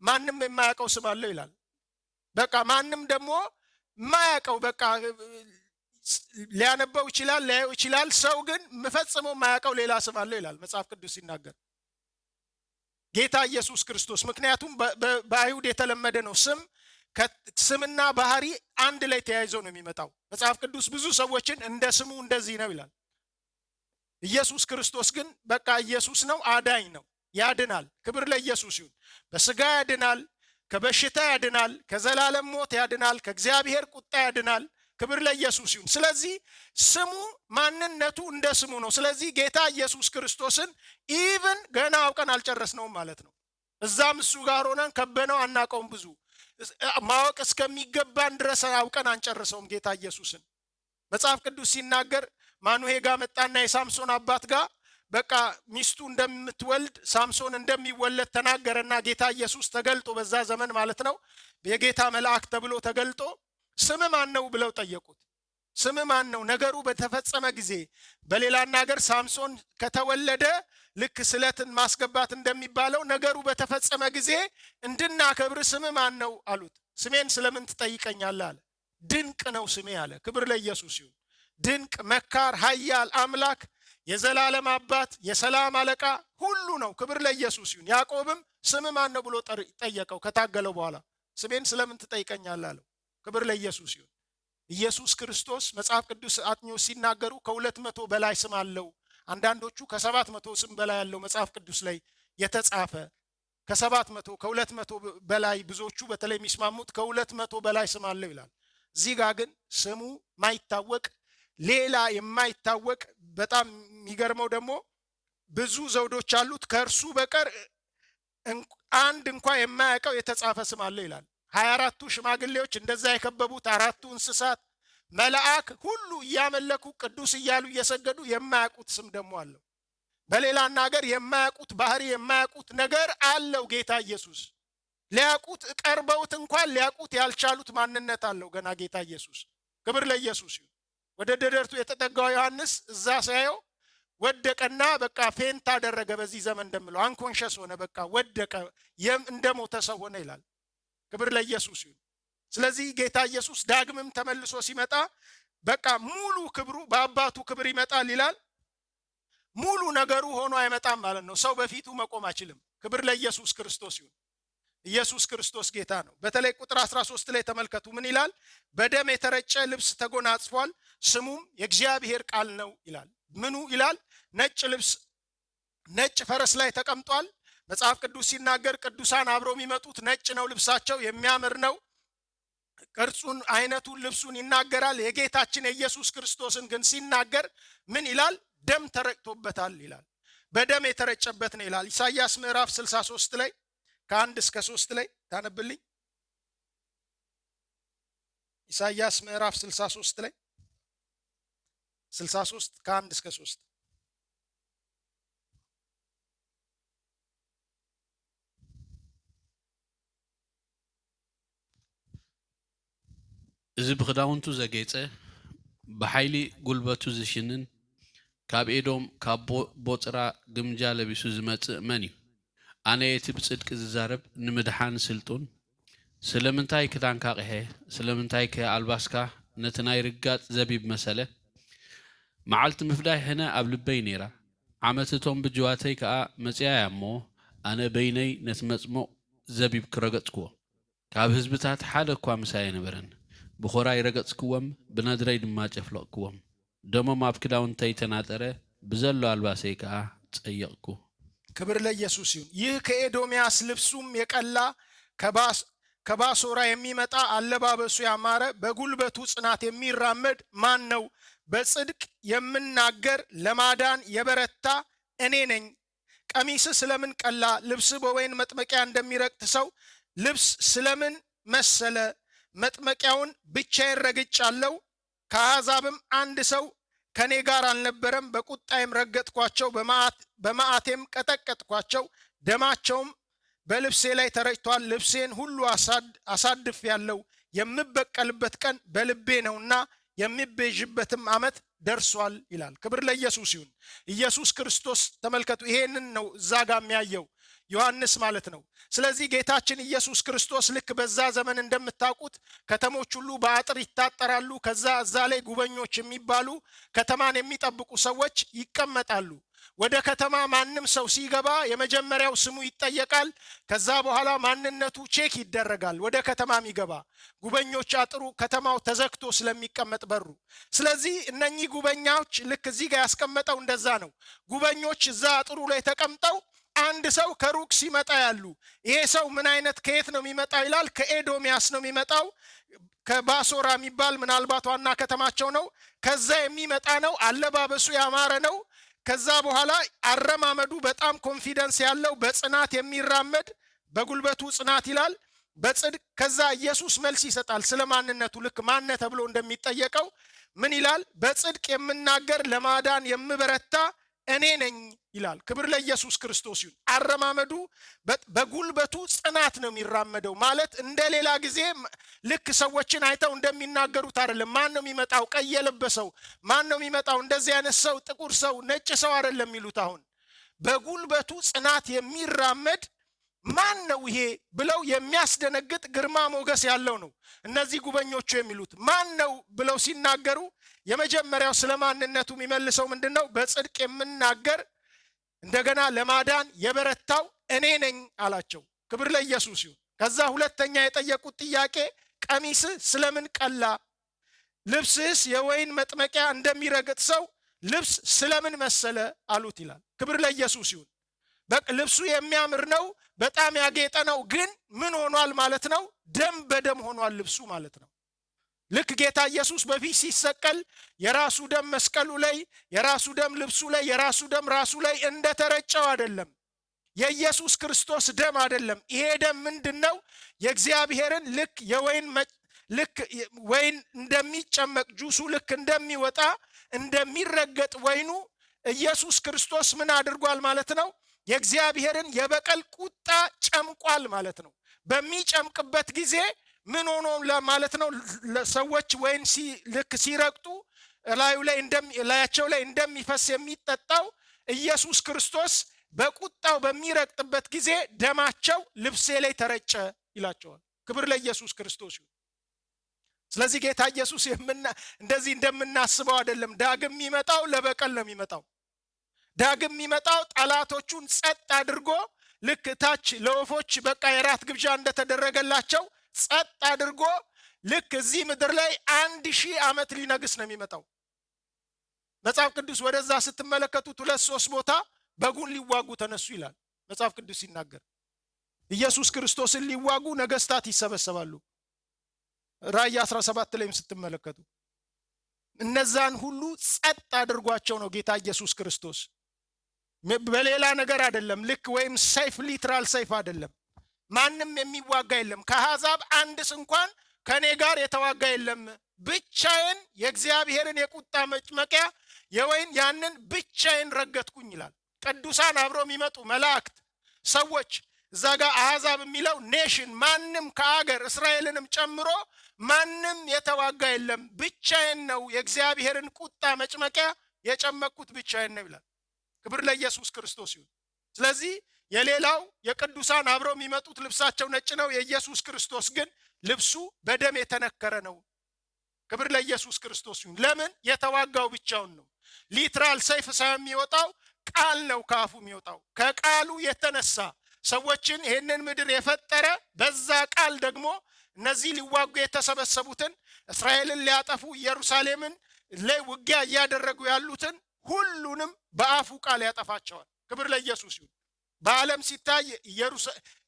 Speaker 2: ማንም የማያውቀው ስም አለው ይላል። በቃ ማንም ደግሞ ማያውቀው በቃ ሊያነበው ይችላል፣ ሊያየው ይችላል። ሰው ግን መፈጽመው ማያውቀው ሌላ ስም አለው ይላል መጽሐፍ ቅዱስ ሲናገር ጌታ ኢየሱስ ክርስቶስ። ምክንያቱም በአይሁድ የተለመደ ነው። ስምና ባህሪ አንድ ላይ ተያይዞ ነው የሚመጣው። መጽሐፍ ቅዱስ ብዙ ሰዎችን እንደ ስሙ እንደዚህ ነው ይላል። ኢየሱስ ክርስቶስ ግን በቃ ኢየሱስ ነው፣ አዳኝ ነው፣ ያድናል። ክብር ለኢየሱስ ይሁን። በስጋ ያድናል፣ ከበሽታ ያድናል፣ ከዘላለም ሞት ያድናል፣ ከእግዚአብሔር ቁጣ ያድናል። ክብር ለኢየሱስ ይሁን። ስለዚህ ስሙ ማንነቱ እንደ ስሙ ነው። ስለዚህ ጌታ ኢየሱስ ክርስቶስን ኢቭን ገና አውቀን አልጨረስነውም ማለት ነው። እዛም እሱ ጋር ሆነን ከበነው አናውቀውም። ብዙ ማወቅ እስከሚገባን ድረስ አውቀን አንጨርሰውም ጌታ ኢየሱስን። መጽሐፍ ቅዱስ ሲናገር ማኑሄ ጋር መጣና የሳምሶን አባት ጋር በቃ ሚስቱ እንደምትወልድ ሳምሶን እንደሚወለድ ተናገረና ጌታ ኢየሱስ ተገልጦ በዛ ዘመን ማለት ነው የጌታ መልአክ ተብሎ ተገልጦ ስም ማን ነው ብለው ጠየቁት። ስም ማን ነው? ነገሩ በተፈጸመ ጊዜ በሌላ ነገር ሳምሶን ከተወለደ ልክ ስለትን ማስገባት እንደሚባለው ነገሩ በተፈጸመ ጊዜ እንድናከብር ስም ማን ነው አሉት። ስሜን ስለምን ትጠይቀኛለህ አለ። ድንቅ ነው ስሜ አለ። ክብር ለኢየሱስ ይሁን። ድንቅ፣ መካር፣ ኃያል አምላክ፣ የዘላለም አባት የሰላም አለቃ ሁሉ ነው። ክብር ለኢየሱስ ይሁን። ያዕቆብም ስም ማን ነው ብሎ ጠየቀው ከታገለው በኋላ። ስሜን ስለምን ትጠይቀኛለህ አለው። ክብር ለኢየሱስ ይሁን። ኢየሱስ ክርስቶስ መጽሐፍ ቅዱስ አጥኚዎች ሲናገሩ ከ200 በላይ ስም አለው። አንዳንዶቹ ከ700 ስም በላይ ያለው መጽሐፍ ቅዱስ ላይ የተጻፈ ከ700 ከ200 በላይ ብዙዎቹ በተለይ የሚስማሙት ከ200 በላይ ስም አለው ይላል። እዚህ ጋር ግን ስሙ ማይታወቅ ሌላ የማይታወቅ በጣም የሚገርመው ደግሞ ብዙ ዘውዶች አሉት ከእርሱ በቀር አንድ እንኳን የማያውቀው የተጻፈ ስም አለ ይላል። 24ቱ ሽማግሌዎች እንደዛ የከበቡት 4ቱ እንስሳት መልአክ ሁሉ እያመለኩ ቅዱስ እያሉ እየሰገዱ የማያውቁት ስም ደግሞ አለው። በሌላ ነገር የማያውቁት ባህሪ የማያውቁት ነገር አለው ጌታ ኢየሱስ። ሊያውቁት ቀርበውት እንኳን ሊያውቁት ያልቻሉት ማንነት አለው ገና ጌታ ኢየሱስ። ክብር ለኢየሱስ ይሁን። ወደ ደረርቱ የተጠጋው ዮሐንስ እዛ ሳየው ወደቀና በቃ ፌንት አደረገ። በዚህ ዘመን እንደምለው አንኮንሸስ ሆነ፣ በቃ ወደቀ፣ እንደሞተ ሰው ሆነ ይላል። ክብር ለኢየሱስ ይሁን። ስለዚህ ጌታ ኢየሱስ ዳግምም ተመልሶ ሲመጣ በቃ ሙሉ ክብሩ በአባቱ ክብር ይመጣል ይላል። ሙሉ ነገሩ ሆኖ አይመጣም ማለት ነው። ሰው በፊቱ መቆም አይችልም። ክብር ለኢየሱስ ክርስቶስ ይሁን። ኢየሱስ ክርስቶስ ጌታ ነው። በተለይ ቁጥር 13 ላይ ተመልከቱ ምን ይላል? በደም የተረጨ ልብስ ተጎናጽፏል፣ ስሙም የእግዚአብሔር ቃል ነው ይላል። ምኑ ይላል? ነጭ ልብስ ነጭ ፈረስ ላይ ተቀምጧል። መጽሐፍ ቅዱስ ሲናገር ቅዱሳን አብረው የሚመጡት ነጭ ነው ልብሳቸው፣ የሚያምር ነው። ቅርጹን አይነቱን ልብሱን ይናገራል። የጌታችን የኢየሱስ ክርስቶስን ግን ሲናገር ምን ይላል? ደም ተረጭቶበታል ይላል። በደም የተረጨበት ነው ይላል። ኢሳይያስ ምዕራፍ 63 ላይ ከ1 እስከ 3 ላይ ታነብልኝ። ኢሳይያስ ምዕራፍ 63 ላይ 63 ከ1 እስከ 3
Speaker 3: እዚ ብክዳውንቱ ዘጌፀ ብሓይሊ ጉልበቱ ዝሽንን ካብ ኤዶም ካብ ቦፅራ ግምጃ ለቢሱ ዝመጽእ መን እዩ? ኣነ እቲ ብጽድቂ ዝዛረብ ንምድሓን ስልጡን ስለምንታይ ክዳንካ ቂሐ ስለምንታይ ከኣልባስካ ነቲ ናይ ርጋፅ ዘቢብ መሰለ? መዓልቲ ምፍዳይ ሕነ ኣብ ልበይ ነይራ ዓመትቶም ብጅዋተይ ከዓ መፅያያ እሞ ኣነ በይነይ ነቲ መፅሞቕ ዘቢብ ክረገጽክዎ ካብ ህዝብታት ሓደ እኳ ምሳይ ነበረን ብኾራይ ረገጽክዎም ብነድረይ ድማ ጨፍለቕክዎም ደሞም ኣብ ክዳውንተይ ተናጠረ ብዘሎ አልባሰይ ከዓ ጸየቅኩ።
Speaker 2: ክብር ለኢየሱስ ይሁን። ይህ ከኤዶምያስ ልብሱም የቀላ ከባሶራ የሚመጣ አለባበሱ ያማረ በጉልበቱ ጽናት የሚራመድ ማን ነው? በጽድቅ የምናገር ለማዳን የበረታ እኔ ነኝ። ቀሚስ ስለምን ቀላ? ልብስ በወይን መጥመቂያ እንደሚረግጥ ሰው ልብስ ስለምን መሰለ? መጥመቂያውን ብቻዬን ረግጫለሁ፣ ከአሕዛብም አንድ ሰው ከኔ ጋር አልነበረም። በቁጣዬም ረገጥኳቸው፣ በመዓቴም ቀጠቀጥኳቸው። ደማቸውም በልብሴ ላይ ተረጭቷል። ልብሴን ሁሉ አሳድፍ ያለው የምበቀልበት ቀን በልቤ ነውና የሚቤዥበትም ዓመት ደርሷል ይላል። ክብር ለኢየሱስ ይሁን። ኢየሱስ ክርስቶስ ተመልከቱ፣ ይሄንን ነው እዛ ጋር የሚያየው ዮሐንስ ማለት ነው። ስለዚህ ጌታችን ኢየሱስ ክርስቶስ ልክ በዛ ዘመን እንደምታውቁት ከተሞች ሁሉ በአጥር ይታጠራሉ። ከዛ እዛ ላይ ጉበኞች የሚባሉ ከተማን የሚጠብቁ ሰዎች ይቀመጣሉ። ወደ ከተማ ማንም ሰው ሲገባ የመጀመሪያው ስሙ ይጠየቃል። ከዛ በኋላ ማንነቱ ቼክ ይደረጋል። ወደ ከተማ የሚገባ ጉበኞች አጥሩ ከተማው ተዘግቶ ስለሚቀመጥ በሩ። ስለዚህ እነኚህ ጉበኛዎች ልክ እዚህ ጋር ያስቀመጠው እንደዛ ነው። ጉበኞች እዛ አጥሩ ላይ ተቀምጠው አንድ ሰው ከሩቅ ሲመጣ ያሉ፣ ይሄ ሰው ምን አይነት ከየት ነው የሚመጣው ይላል። ከኤዶምያስ ነው የሚመጣው። ከባሶራ የሚባል ምናልባት ዋና ከተማቸው ነው። ከዛ የሚመጣ ነው። አለባበሱ ያማረ ነው። ከዛ በኋላ አረማመዱ በጣም ኮንፊደንስ ያለው በጽናት የሚራመድ በጉልበቱ ጽናት ይላል በጽድቅ። ከዛ ኢየሱስ መልስ ይሰጣል ስለ ማንነቱ። ልክ ማነ ተብሎ እንደሚጠየቀው ምን ይላል? በጽድቅ የምናገር ለማዳን የምበረታ እኔ ነኝ ይላል። ክብር ለኢየሱስ ክርስቶስ ይሁን። አረማመዱ በጉልበቱ ጽናት ነው የሚራመደው። ማለት እንደ ሌላ ጊዜ ልክ ሰዎችን አይተው እንደሚናገሩት አይደለም። ማን ነው የሚመጣው? ቀይ የለበሰው ማን ነው የሚመጣው? እንደዚህ አይነት ሰው፣ ጥቁር ሰው፣ ነጭ ሰው አይደለም የሚሉት። አሁን በጉልበቱ ጽናት የሚራመድ ማን ነው ይሄ ብለው የሚያስደነግጥ ግርማ ሞገስ ያለው ነው። እነዚህ ጉበኞቹ የሚሉት ማን ነው ብለው ሲናገሩ የመጀመሪያው ስለማንነቱ የሚመልሰው ምንድነው? በጽድቅ የምናገር እንደገና ለማዳን የበረታው እኔ ነኝ አላቸው። ክብር ለኢየሱስ ይሁን። ከዛ ሁለተኛ የጠየቁት ጥያቄ ቀሚስህ ስለምን ቀላ? ልብስህስ የወይን መጥመቂያ እንደሚረግጥ ሰው ልብስ ስለምን መሰለ አሉት ይላል። ክብር ለኢየሱስ ይሁን። ልብሱ የሚያምር ነው፣ በጣም ያጌጠ ነው። ግን ምን ሆኗል ማለት ነው? ደም በደም ሆኗል ልብሱ ማለት ነው። ልክ ጌታ ኢየሱስ በፊት ሲሰቀል የራሱ ደም መስቀሉ ላይ፣ የራሱ ደም ልብሱ ላይ፣ የራሱ ደም ራሱ ላይ እንደተረጨው አይደለም። የኢየሱስ ክርስቶስ ደም አይደለም። ይሄ ደም ምንድነው? የእግዚአብሔርን ልክ ወይን እንደሚጨመቅ ጁሱ ልክ እንደሚወጣ እንደሚረገጥ ወይኑ ኢየሱስ ክርስቶስ ምን አድርጓል ማለት ነው? የእግዚአብሔርን የበቀል ቁጣ ጨምቋል ማለት ነው። በሚጨምቅበት ጊዜ ምን ሆኖ ማለት ነው? ሰዎች ወይን ልክ ሲረግጡ ላያቸው ላይ እንደሚፈስ የሚጠጣው ኢየሱስ ክርስቶስ በቁጣው በሚረግጥበት ጊዜ ደማቸው ልብሴ ላይ ተረጨ ይላቸዋል። ክብር ለኢየሱስ ክርስቶስ ይሁን። ስለዚህ ጌታ ኢየሱስ እንደዚህ እንደምናስበው አይደለም። ዳግም የሚመጣው ለበቀል ነው የሚመጣው። ዳግም የሚመጣው ጠላቶቹን ጸጥ አድርጎ ልክ ታች ለወፎች በቃ የራት ግብዣ እንደተደረገላቸው ጸጥ አድርጎ ልክ እዚህ ምድር ላይ 1000 ዓመት ሊነግስ ነው የሚመጣው። መጽሐፍ ቅዱስ ወደዛ ስትመለከቱት 2-3 ቦታ በጉን ሊዋጉ ተነሱ ይላል መጽሐፍ ቅዱስ ሲናገር። ኢየሱስ ክርስቶስን ሊዋጉ ነገስታት ይሰበሰባሉ። ራእይ 17 ላይም ስትመለከቱ እነዛን ሁሉ ጸጥ አድርጓቸው ነው ጌታ ኢየሱስ ክርስቶስ። በሌላ ነገር አይደለም። ልክ ወይም ሰይፍ ሊትራል ሰይፍ አይደለም። ማንም የሚዋጋ የለም። ከአሕዛብ አንድስ እንኳን ከኔ ጋር የተዋጋ የለም። ብቻዬን የእግዚአብሔርን የቁጣ መጭመቂያ የወይን ያንን ብቻዬን ረገጥኩኝ ይላል። ቅዱሳን አብረው የሚመጡ መላእክት ሰዎች እዛ ጋር አሕዛብ የሚለው ኔሽን ማንም ከአገር እስራኤልንም ጨምሮ ማንም የተዋጋ የለም። ብቻዬን ነው የእግዚአብሔርን ቁጣ መጭመቂያ የጨመቅኩት ብቻዬን ነው ይላል። ክብር ለኢየሱስ ክርስቶስ ይሁን። ስለዚህ የሌላው የቅዱሳን አብረው የሚመጡት ልብሳቸው ነጭ ነው። የኢየሱስ ክርስቶስ ግን ልብሱ በደም የተነከረ ነው። ክብር ለኢየሱስ ክርስቶስ ይሁን። ለምን? የተዋጋው ብቻውን ነው። ሊትራል ሰይፍ ሳይሆን የሚወጣው ቃል ነው ከአፉ የሚወጣው። ከቃሉ የተነሳ ሰዎችን ይህንን ምድር የፈጠረ በዛ ቃል ደግሞ እነዚህ ሊዋጉ የተሰበሰቡትን እስራኤልን ሊያጠፉ ኢየሩሳሌምን ላይ ውጊያ እያደረጉ ያሉትን ሁሉንም በአፉ ቃል ያጠፋቸዋል። ክብር ለኢየሱስ ይሁን። በዓለም ሲታይ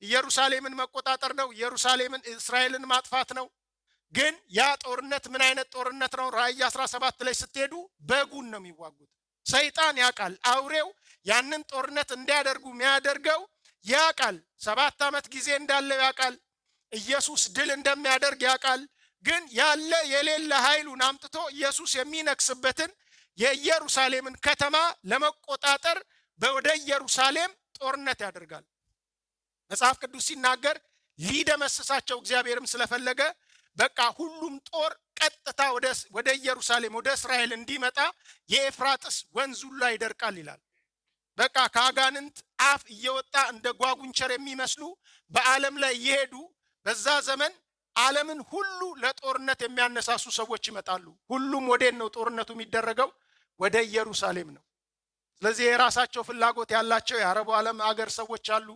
Speaker 2: ኢየሩሳሌምን መቆጣጠር ነው። ኢየሩሳሌምን እስራኤልን ማጥፋት ነው። ግን ያ ጦርነት ምን አይነት ጦርነት ነው? ራእይ 17 ላይ ስትሄዱ በጉን ነው የሚዋጉት። ሰይጣን ያቃል። አውሬው ያንን ጦርነት እንዲያደርጉ የሚያደርገው ያቃል። 7 ዓመት ጊዜ እንዳለው ያቃል። ኢየሱስ ድል እንደሚያደርግ ያቃል። ግን ያለ የሌለ ኃይሉን አምጥቶ ኢየሱስ የሚነክስበትን የኢየሩሳሌምን ከተማ ለመቆጣጠር ወደ ኢየሩሳሌም ጦርነት ያደርጋል። መጽሐፍ ቅዱስ ሲናገር ሊደመስሳቸው እግዚአብሔርም ስለፈለገ በቃ ሁሉም ጦር ቀጥታ ወደ ኢየሩሳሌም ወደ እስራኤል እንዲመጣ የኤፍራጥስ ወንዙ ላይ ይደርቃል ይላል። በቃ ከአጋንንት አፍ እየወጣ እንደ ጓጉንቸር የሚመስሉ በዓለም ላይ እየሄዱ በዛ ዘመን ዓለምን ሁሉ ለጦርነት የሚያነሳሱ ሰዎች ይመጣሉ። ሁሉም ወዴት ነው ጦርነቱ የሚደረገው? ወደ ኢየሩሳሌም ነው። ስለዚህ የራሳቸው ፍላጎት ያላቸው የአረቡ ዓለም አገር ሰዎች አሉ።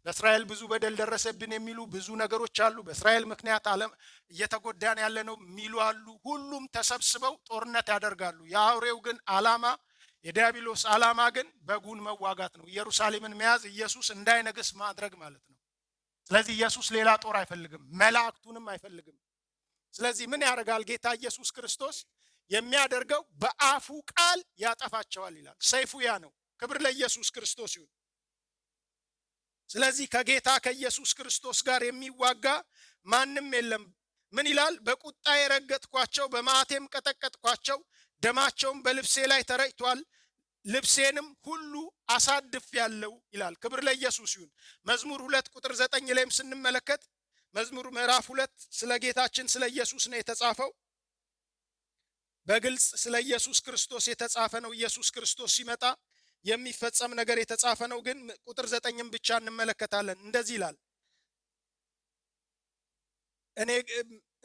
Speaker 2: በእስራኤል ብዙ በደል ደረሰብን የሚሉ ብዙ ነገሮች አሉ። በእስራኤል ምክንያት ዓለም እየተጎዳን ያለ ነው የሚሉ አሉ። ሁሉም ተሰብስበው ጦርነት ያደርጋሉ። የአውሬው ግን ዓላማ የዲያብሎስ ዓላማ ግን በጉን መዋጋት ነው። ኢየሩሳሌምን መያዝ፣ ኢየሱስ እንዳይነግስ ማድረግ ማለት ነው። ስለዚህ ኢየሱስ ሌላ ጦር አይፈልግም፣ መላእክቱንም አይፈልግም። ስለዚህ ምን ያደርጋል ጌታ ኢየሱስ ክርስቶስ? የሚያደርገው በአፉ ቃል ያጠፋቸዋል ይላል። ሰይፉ ያ ነው። ክብር ለኢየሱስ ክርስቶስ ይሁን። ስለዚህ ከጌታ ከኢየሱስ ክርስቶስ ጋር የሚዋጋ ማንም የለም። ምን ይላል? በቁጣ የረገጥኳቸው በመዓቴም ቀጠቀጥኳቸው፣ ደማቸውም በልብሴ ላይ ተረጭቷል፣ ልብሴንም ሁሉ አሳድፌአለሁ ይላል። ክብር ለኢየሱስ ይሁን። መዝሙር 2 ቁጥር 9 ላይም ስንመለከት መዝሙር ምዕራፍ 2 ስለ ጌታችን ስለ ኢየሱስ ነው የተጻፈው። በግልጽ ስለ ኢየሱስ ክርስቶስ የተጻፈ ነው። ኢየሱስ ክርስቶስ ሲመጣ የሚፈጸም ነገር የተጻፈ ነው። ግን ቁጥር 9ን ብቻ እንመለከታለን። እንደዚህ ይላል፣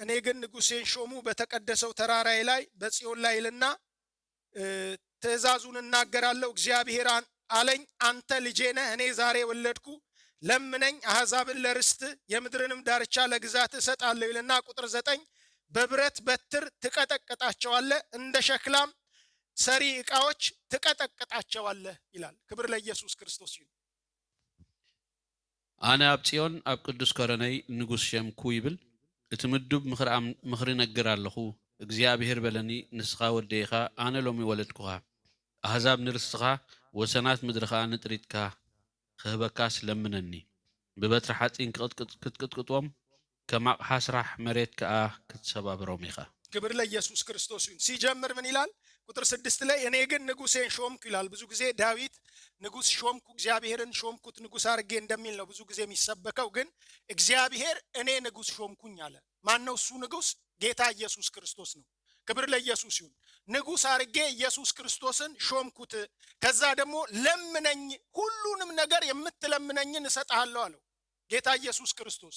Speaker 2: እኔ ግን ንጉሴን ሾሙ በተቀደሰው ተራራዬ ላይ በጽዮን ላይ ይልና ትእዛዙን እናገራለሁ። እግዚአብሔር አለኝ አንተ ልጄ ነህ፣ እኔ ዛሬ ወለድኩ። ለምነኝ አሕዛብን ለርስት የምድርንም ዳርቻ ለግዛት እሰጣለሁ ይልና ቁጥር 9 በብረት በትር ትቀጠቅጣቸዋለህ፣ እንደ ሸክላም ሰሪ ዕቃዎች ትቀጠቅጣቸዋለህ ይላል። ክብር ለኢየሱስ ክርስቶስ ይሁን።
Speaker 3: ኣነ ኣብ ጽዮን ኣብ ቅዱስ ኮረነይ ንጉስ ሸምኩ ይብል እቲ ምዱብ ምኽሪ ነግር ኣለኹ። እግዚአብሔር በለኒ ንስኻ ወደይኻ ኣነ ሎሚ ወለድኩኻ ኣሕዛብ ንርስትኻ ወሰናት ምድርኻ ንጥሪትካ ክህበካ ስለምነኒ ብበትሪ ሓፂን ክትቅጥቅጦም ከም ኣቕሓ ስራሕ መሬት ከዓ ክትሰባብሮም ኢኻ።
Speaker 2: ክብር ለኢየሱስ ክርስቶስ ይሁን። ሲጀምር ምን ይላል? ቁጥር 6 ላይ እኔ ግን ንጉሴን ሾምኩ ይላል። ብዙ ጊዜ ዳዊት ንጉስ ሾምኩ እግዚአብሔርን ሾምኩት ንጉስ አድርጌ እንደሚል ነው ብዙ ጊዜ የሚሰበከው። ግን እግዚአብሔር እኔ ንጉስ ሾምኩኝ አለ። ማን ነው እሱ ንጉስ? ጌታ ኢየሱስ ክርስቶስ ነው። ክብር ለኢየሱስ ይሁን። ንጉስ አድርጌ ኢየሱስ ክርስቶስን ሾምኩት። ከዛ ደግሞ ለምነኝ፣ ሁሉንም ነገር የምትለምነኝን እሰጥሃለሁ አለው ጌታ ኢየሱስ ክርስቶስ።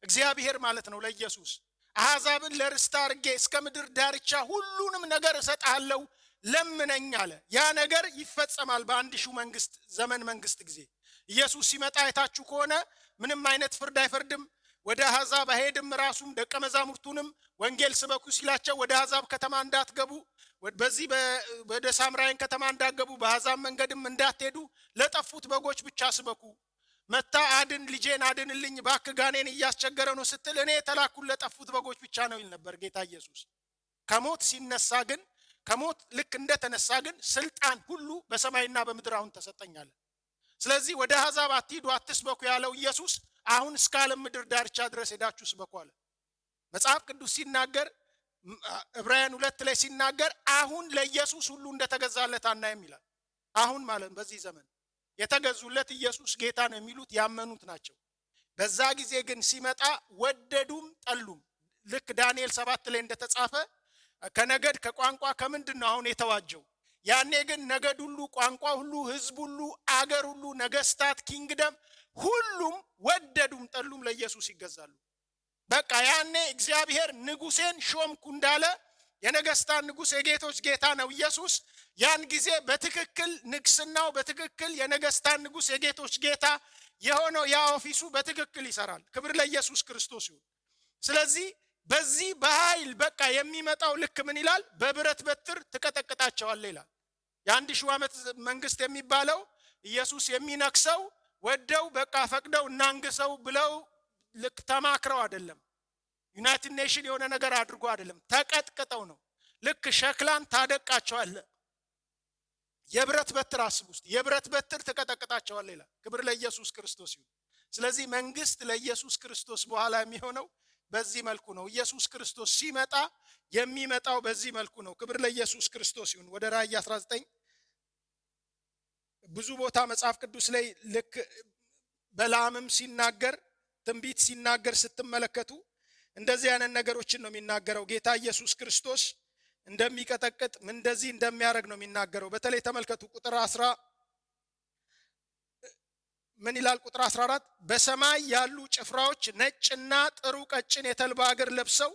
Speaker 2: እግዚአብሔር ማለት ነው ለኢየሱስ። አሕዛብን ለርስት አድርጌ እስከ ምድር ዳርቻ ሁሉንም ነገር እሰጥሃለሁ ለምነኝ አለ። ያ ነገር ይፈጸማል በአንድ ሺው መንግስት ዘመን መንግስት ጊዜ። ኢየሱስ ሲመጣ አይታችሁ ከሆነ ምንም አይነት ፍርድ አይፈርድም። ወደ አሕዛብ አይሄድም። ራሱም ደቀ መዛሙርቱንም ወንጌል ስበኩ ሲላቸው ወደ አሕዛብ ከተማ እንዳትገቡ፣ በዚህ ወደ ሳምራይን ከተማ እንዳትገቡ፣ በአሕዛብ መንገድም እንዳትሄዱ፣ ለጠፉት በጎች ብቻ ስበኩ። መታ አድን ልጄን አድንልኝ ባክ ጋኔን እያስቸገረ ነው ስትል እኔ የተላኩት ለጠፉት በጎች ብቻ ነው ይል ነበር ጌታ ኢየሱስ። ከሞት ሲነሳ ግን ከሞት ልክ እንደተነሳ ግን ስልጣን ሁሉ በሰማይና በምድር አሁን ተሰጠኛለ። ስለዚህ ወደ አሕዛብ አትሂዱ አትስበኩ ያለው ኢየሱስ አሁን እስከ ዓለም ምድር ዳርቻ ድረስ ሄዳችሁ ስበኩ አለ። መጽሐፍ ቅዱስ ሲናገር ዕብራውያን 2 ላይ ሲናገር አሁን ለኢየሱስ ሁሉ እንደተገዛለት አናይም ይላል። አሁን ማለት በዚህ ዘመን የተገዙለት ኢየሱስ ጌታ ነው የሚሉት ያመኑት ናቸው። በዛ ጊዜ ግን ሲመጣ ወደዱም ጠሉም ልክ ዳንኤል 7 ላይ እንደተጻፈ ከነገድ ከቋንቋ ከምንድን ነው አሁን የተዋጀው? ያኔ ግን ነገድ ሁሉ ቋንቋ ሁሉ ህዝብ ሁሉ አገር ሁሉ ነገስታት ኪንግደም ሁሉም ወደዱም ጠሉም ለኢየሱስ ይገዛሉ። በቃ ያኔ እግዚአብሔር ንጉሴን ሾምኩ እንዳለ የነገስታት ንጉስ የጌቶች ጌታ ነው ኢየሱስ። ያን ጊዜ በትክክል ንግስናው በትክክል የነገስታት ንጉስ የጌቶች ጌታ የሆነው ያ ኦፊሱ በትክክል ይሰራል። ክብር ለኢየሱስ ክርስቶስ ይሁን። ስለዚህ በዚህ በኃይል በቃ የሚመጣው ልክ ምን ይላል? በብረት በትር ትቀጠቅጣቸዋለህ ይላል። የአንድ ሺው ዓመት መንግስት የሚባለው ኢየሱስ የሚነክሰው ወደው በቃ ፈቅደው እናንግሰው ብለው ልክ ተማክረው አይደለም። ዩናይትድ ኔሽን የሆነ ነገር አድርጎ አይደለም፣ ተቀጥቅጠው ነው። ልክ ሸክላን ታደቃቸዋለህ። የብረት በትር አስቡ ውስጥ የብረት በትር ትቀጠቅጣቸዋለህ ይላል። ክብር ለኢየሱስ ክርስቶስ ይሁን። ስለዚህ መንግስት ለኢየሱስ ክርስቶስ በኋላ የሚሆነው በዚህ መልኩ ነው። ኢየሱስ ክርስቶስ ሲመጣ የሚመጣው በዚህ መልኩ ነው። ክብር ለኢየሱስ ክርስቶስ ይሁን። ወደ ራእይ 19 ብዙ ቦታ መጽሐፍ ቅዱስ ላይ ልክ በላምም ሲናገር ትንቢት ሲናገር ስትመለከቱ እንደዚህ አይነት ነገሮችን ነው የሚናገረው። ጌታ ኢየሱስ ክርስቶስ እንደሚቀጠቅጥ እንደዚህ እንደሚያደርግ ነው የሚናገረው። በተለይ ተመልከቱ ቁጥር 10 ምን ይላል? ቁጥር 14 በሰማይ ያሉ ጭፍራዎች ነጭና ጥሩ ቀጭን የተልባ እግር ለብሰው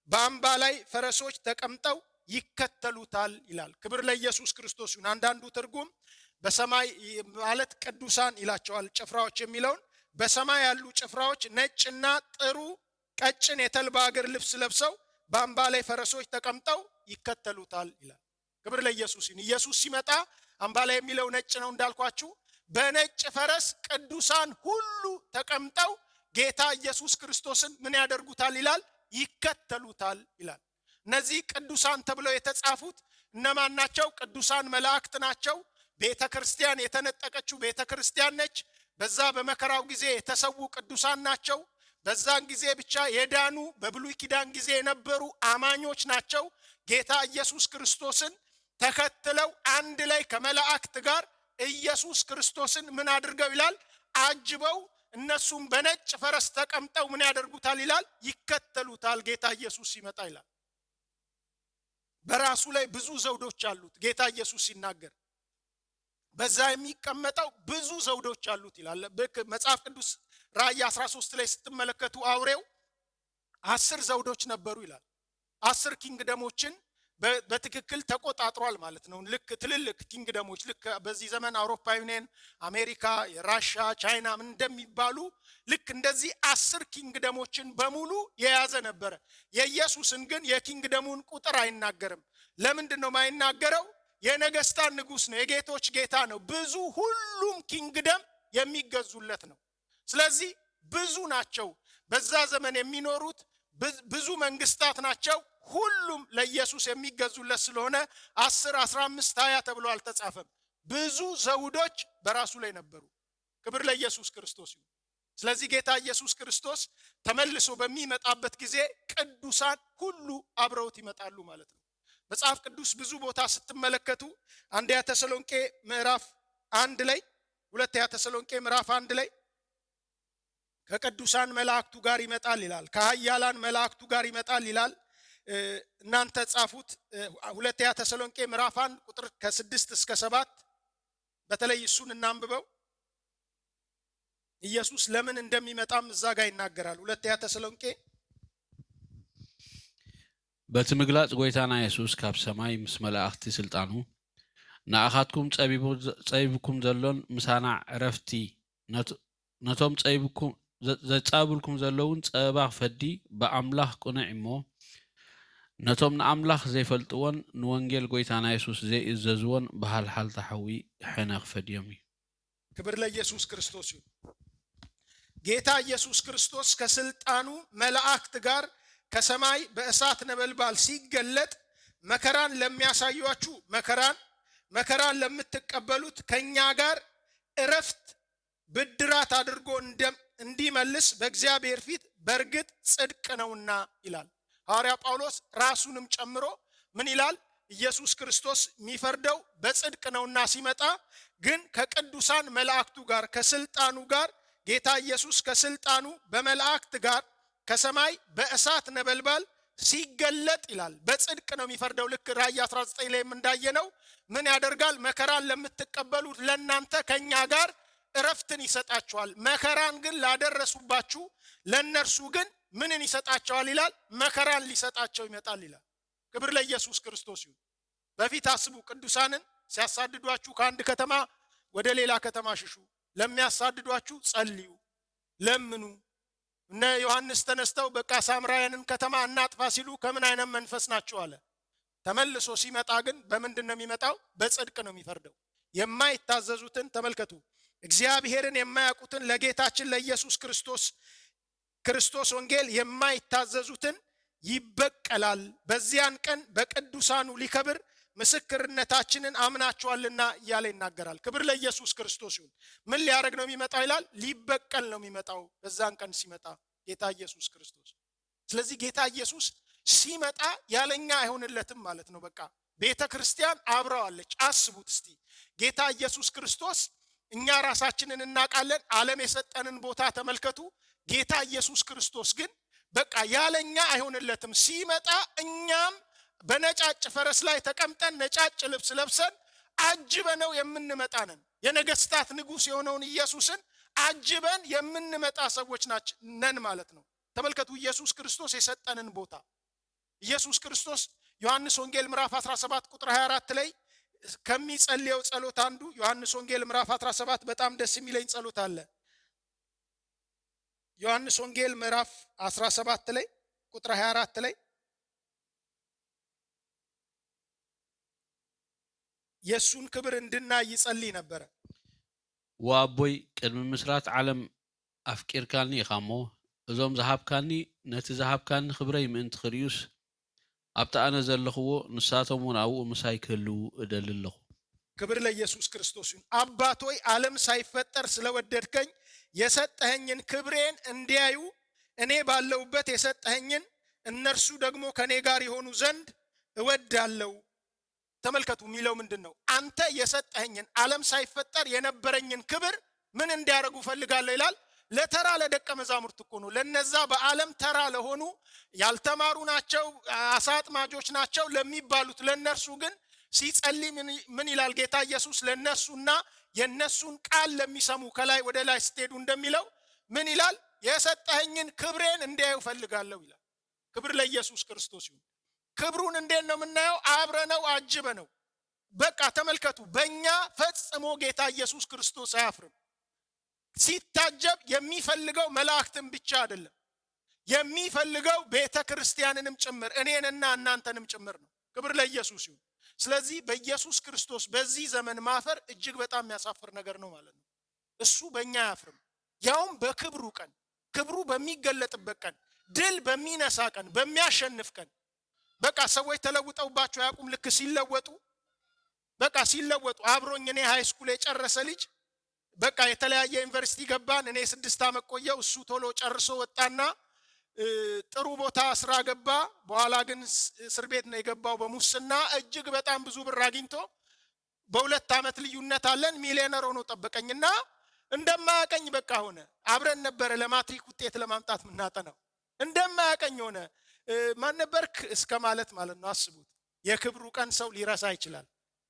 Speaker 2: በአምባ ላይ ፈረሶች ተቀምጠው ይከተሉታል ይላል። ክብር ለኢየሱስ ክርስቶስ ይሁን። አንዳንዱ ትርጉም በሰማይ ማለት ቅዱሳን ይላቸዋል ጭፍራዎች የሚለውን። በሰማይ ያሉ ጭፍራዎች ነጭና ጥሩ ቀጭን የተልባ እግር ልብስ ለብሰው በአምባ ላይ ፈረሶች ተቀምጠው ይከተሉታል ይላል። ክብር ለኢየሱስ ይሁን። ኢየሱስ ሲመጣ አምባ ላይ የሚለው ነጭ ነው እንዳልኳችሁ። በነጭ ፈረስ ቅዱሳን ሁሉ ተቀምጠው ጌታ ኢየሱስ ክርስቶስን ምን ያደርጉታል ይላል? ይከተሉታል ይላል። እነዚህ ቅዱሳን ተብለው የተጻፉት እነማን ናቸው? ቅዱሳን መላእክት ናቸው። ቤተ ክርስቲያን የተነጠቀችው ቤተ ክርስቲያን ነች። በዛ በመከራው ጊዜ የተሰዉ ቅዱሳን ናቸው። በዛን ጊዜ ብቻ የዳኑ በብሉይ ኪዳን ጊዜ የነበሩ አማኞች ናቸው። ጌታ ኢየሱስ ክርስቶስን ተከትለው አንድ ላይ ከመላእክት ጋር ኢየሱስ ክርስቶስን ምን አድርገው ይላል? አጅበው እነሱም በነጭ ፈረስ ተቀምጠው ምን ያደርጉታል ይላል? ይከተሉታል ጌታ ኢየሱስ ሲመጣ ይላል። በራሱ ላይ ብዙ ዘውዶች አሉት ጌታ ኢየሱስ ሲናገር። በዛ የሚቀመጠው ብዙ ዘውዶች አሉት ይላል። መጽሐፍ ቅዱስ ራእይ 13 ላይ ስትመለከቱ አውሬው 10 ዘውዶች ነበሩ ይላል። 10 ኪንግደሞችን በትክክል ተቆጣጥሯል ማለት ነው። ልክ ትልልቅ ኪንግደሞች ልክ በዚህ ዘመን አውሮፓ ዩኒየን፣ አሜሪካ፣ ራሻ፣ ቻይና ምን እንደሚባሉ ልክ እንደዚህ 10 ኪንግደሞችን በሙሉ የያዘ ነበረ። የኢየሱስን ግን የኪንግደሙን ቁጥር አይናገርም። ለምንድን ነው የማይናገረው? የነገስታት ንጉስ ነው፣ የጌቶች ጌታ ነው። ብዙ ሁሉም ኪንግደም የሚገዙለት ነው። ስለዚህ ብዙ ናቸው በዛ ዘመን የሚኖሩት ብዙ መንግስታት ናቸው። ሁሉም ለኢየሱስ የሚገዙለት ስለሆነ 10 15 20 ተብሎ አልተጻፈም። ብዙ ዘውዶች በራሱ ላይ ነበሩ። ክብር ለኢየሱስ ክርስቶስ ይሁን። ስለዚህ ጌታ ኢየሱስ ክርስቶስ ተመልሶ በሚመጣበት ጊዜ ቅዱሳን ሁሉ አብረውት ይመጣሉ ማለት ነው። መጽሐፍ ቅዱስ ብዙ ቦታ ስትመለከቱ አንደኛ ተሰሎንቄ ምዕራፍ 1 ላይ፣ ሁለተኛ ተሰሎንቄ ምዕራፍ 1 ላይ ከቅዱሳን መላእክቱ ጋር ይመጣል ይላል። ከኃያላን መላእክቱ ጋር ይመጣል ይላል። እናንተ ጻፉት። ሁለተኛ ተሰሎንቄ ምዕራፍ 1 ቁጥር ከ6 እስከ 7 በተለይ እሱን እናንብበው። ኢየሱስ ለምን እንደሚመጣም እዛ ጋር ይናገራል። ሁለተኛ ተሰሎንቄ
Speaker 3: በትምግላጽ ጎይታና ኢየሱስ ካብ ሰማይ ምስ መላእክቲ ስልጣኑ ንኣኻትኩም ጸቢብኩም ዘሎን ምሳና ዕረፍቲ ነቶም ጸቢብኩም ዘጻብልኩም ዘለውን ጸባ ፈዲ በአምላኽ ቁንዕ እሞ ነቶም ንአምላኽ ዘይፈልጥዎን ንወንጌል ጎይታና ኢየሱስ ዘይእዘዝዎን በሃልሓል ተሐዊ ሕነኽ ፈድዮም እዩ።
Speaker 2: ክብር ለኢየሱስ ክርስቶስ ይሁን። ጌታ ኢየሱስ ክርስቶስ ከስልጣኑ መላእክት ጋር ከሰማይ በእሳት ነበልባል ሲገለጥ መከራን ለሚያሳዩአችሁ መከራን ለምትቀበሉት ከኛ ጋር ዕረፍት ብድራት አድርጎ እንዲመልስ በእግዚአብሔር ፊት በርግጥ ጽድቅ ነውና ይላል ሐዋርያ ጳውሎስ። ራሱንም ጨምሮ ምን ይላል? ኢየሱስ ክርስቶስ የሚፈርደው በጽድቅ ነውና ሲመጣ ግን ከቅዱሳን መላእክቱ ጋር ከስልጣኑ ጋር ጌታ ኢየሱስ ከስልጣኑ በመላእክት ጋር ከሰማይ በእሳት ነበልባል ሲገለጥ ይላል በጽድቅ ነው የሚፈርደው። ልክ ራእይ 19 ላይ እንዳየነው ምን ያደርጋል? መከራን ለምትቀበሉት ለናንተ ከኛ ጋር ዕረፍትን ይሰጣቸዋል። መከራን ግን ላደረሱባችሁ ለነርሱ ግን ምንን ይሰጣቸዋል ይላል? መከራን ሊሰጣቸው ይመጣል ይላል። ክብር ለኢየሱስ ክርስቶስ ይሁን። በፊት አስቡ፣ ቅዱሳንን ሲያሳድዷችሁ ከአንድ ከተማ ወደ ሌላ ከተማ ሽሹ፣ ለሚያሳድዷችሁ ጸልዩ፣ ለምኑ። እነ ዮሐንስ ተነስተው በቃ ሳምራውያንን ከተማ እናጥፋ ሲሉ ከምን አይነት መንፈስ ናቸው አለ። ተመልሶ ሲመጣ ግን በምንድን ነው የሚመጣው? በጽድቅ ነው የሚፈርደው። የማይታዘዙትን ተመልከቱ፣ እግዚአብሔርን የማያውቁትን ለጌታችን ለኢየሱስ ክርስቶስ ወንጌል የማይታዘዙትን ይበቀላል። በዚያን ቀን በቅዱሳኑ ሊከብር ምስክርነታችንን አምናቸዋልና እያለ ይናገራል። ክብር ለኢየሱስ ክርስቶስ ይሁን። ምን ሊያደርግ ነው የሚመጣው ይላል? ሊበቀል ነው የሚመጣው በዛን ቀን ሲመጣ ጌታ ኢየሱስ ክርስቶስ። ስለዚህ ጌታ ኢየሱስ ሲመጣ ያለኛ አይሆንለትም ማለት ነው። በቃ ቤተ ክርስቲያን አብረዋለች። አስቡት እስቲ ጌታ ኢየሱስ ክርስቶስ፣ እኛ ራሳችንን እናውቃለን፣ ዓለም የሰጠንን ቦታ ተመልከቱ። ጌታ ኢየሱስ ክርስቶስ ግን በቃ ያለኛ አይሆንለትም። ሲመጣ እኛም በነጫጭ ፈረስ ላይ ተቀምጠን ነጫጭ ልብስ ለብሰን አጅበነው የምንመጣ ነን። የነገስታት ንጉስ የሆነውን ኢየሱስን አጅበን የምንመጣ ሰዎች ነን ማለት ነው። ተመልከቱ ኢየሱስ ክርስቶስ የሰጠንን ቦታ። ኢየሱስ ክርስቶስ ዮሐንስ ወንጌል ምዕራፍ 17 ቁጥር 24 ላይ ከሚጸልየው ጸሎት አንዱ ዮሐንስ ወንጌል ምዕራፍ 17 በጣም ደስ የሚለኝ ጸሎት አለ። ዮሐንስ ወንጌል ምዕራፍ 17 ላይ ቁጥር 24 ላይ የሱን ክብር እንድናይ ይጸልይ ነበር።
Speaker 3: ወአቦይ ቅድሚ ምስራት ዓለም አፍቂርካኒ ኢኻሞ እዞም ዝሃብካኒ ነቲ ዝሃብካኒ ክብረይ ምእንቲ ክርዩስ ኣብቲ ኣነ ዘለኽዎ ንሳቶም እውን ኣብኡ ምሳይ ክህልው እደሊ ኣለኹ።
Speaker 2: ክብር ለኢየሱስ ክርስቶስ ይሁን። አባቶይ ዓለም ሳይፈጠር ስለወደድከኝ የሰጠኸኝን ክብሬን እንዲያዩ እኔ ባለውበት የሰጠኸኝን እነርሱ ደግሞ ከኔ ጋር የሆኑ ዘንድ እወዳለሁ። ተመልከቱ የሚለው ምንድነው? አንተ የሰጠኸኝን ዓለም ሳይፈጠር የነበረኝን ክብር ምን እንዲያደርጉ ፈልጋለሁ ይላል። ለተራ ለደቀ መዛሙርት እኮ ነው። ለነዛ በዓለም ተራ ለሆኑ ያልተማሩ ናቸው፣ አሳ አጥማጆች ናቸው ለሚባሉት ለነርሱ ግን ሲጸልይ ምን ይላል ጌታ ኢየሱስ? ለነሱና የነሱን ቃል ለሚሰሙ ከላይ ወደ ላይ ስትሄዱ እንደሚለው ምን ይላል? የሰጠኸኝን ክብሬን እንዲያዩ ፈልጋለሁ ይላል። ክብር ለኢየሱስ ክርስቶስ ይሁን። ክብሩን እንዴት ነው የምናየው? አብረነው አጅበነው። በቃ ተመልከቱ፣ በእኛ ፈጽሞ ጌታ ኢየሱስ ክርስቶስ አያፍርም። ሲታጀብ የሚፈልገው መላእክትን ብቻ አይደለም፣ የሚፈልገው ቤተ ክርስቲያንንም ጭምር እኔንና እናንተንም ጭምር ነው። ክብር ለኢየሱስ ይሁን። ስለዚህ በኢየሱስ ክርስቶስ በዚህ ዘመን ማፈር እጅግ በጣም የሚያሳፍር ነገር ነው ማለት ነው። እሱ በእኛ አያፍርም፣ ያውም በክብሩ ቀን፣ ክብሩ በሚገለጥበት ቀን፣ ድል በሚነሳ ቀን፣ በሚያሸንፍ ቀን። በቃ ሰዎች ተለውጠውባቸው ያቁም። ልክ ሲለወጡ በቃ ሲለወጡ አብሮኝ እኔ ሃይ ስኩል የጨረሰ ልጅ በቃ የተለያየ ዩኒቨርሲቲ ገባን። እኔ 6 ዓመት ቆየው፣ እሱ ቶሎ ጨርሶ ወጣና ጥሩ ቦታ ስራ ገባ። በኋላ ግን እስር ቤት ነው የገባው በሙስና እጅግ በጣም ብዙ ብር አግኝቶ። በ2 ዓመት ልዩነት አለን። ሚሊዮነር ሆኖ ጠበቀኝና እንደማያቀኝ በቃ ሆነ። አብረን ነበረ ለማትሪክ ውጤት ለማምጣት ምናጠናው። እንደማያቀኝ ሆነ። ማን ነበርክ እስከ ማለት ነው። አስቡት። የክብሩ ቀን ሰው ሊረሳ ይችላል።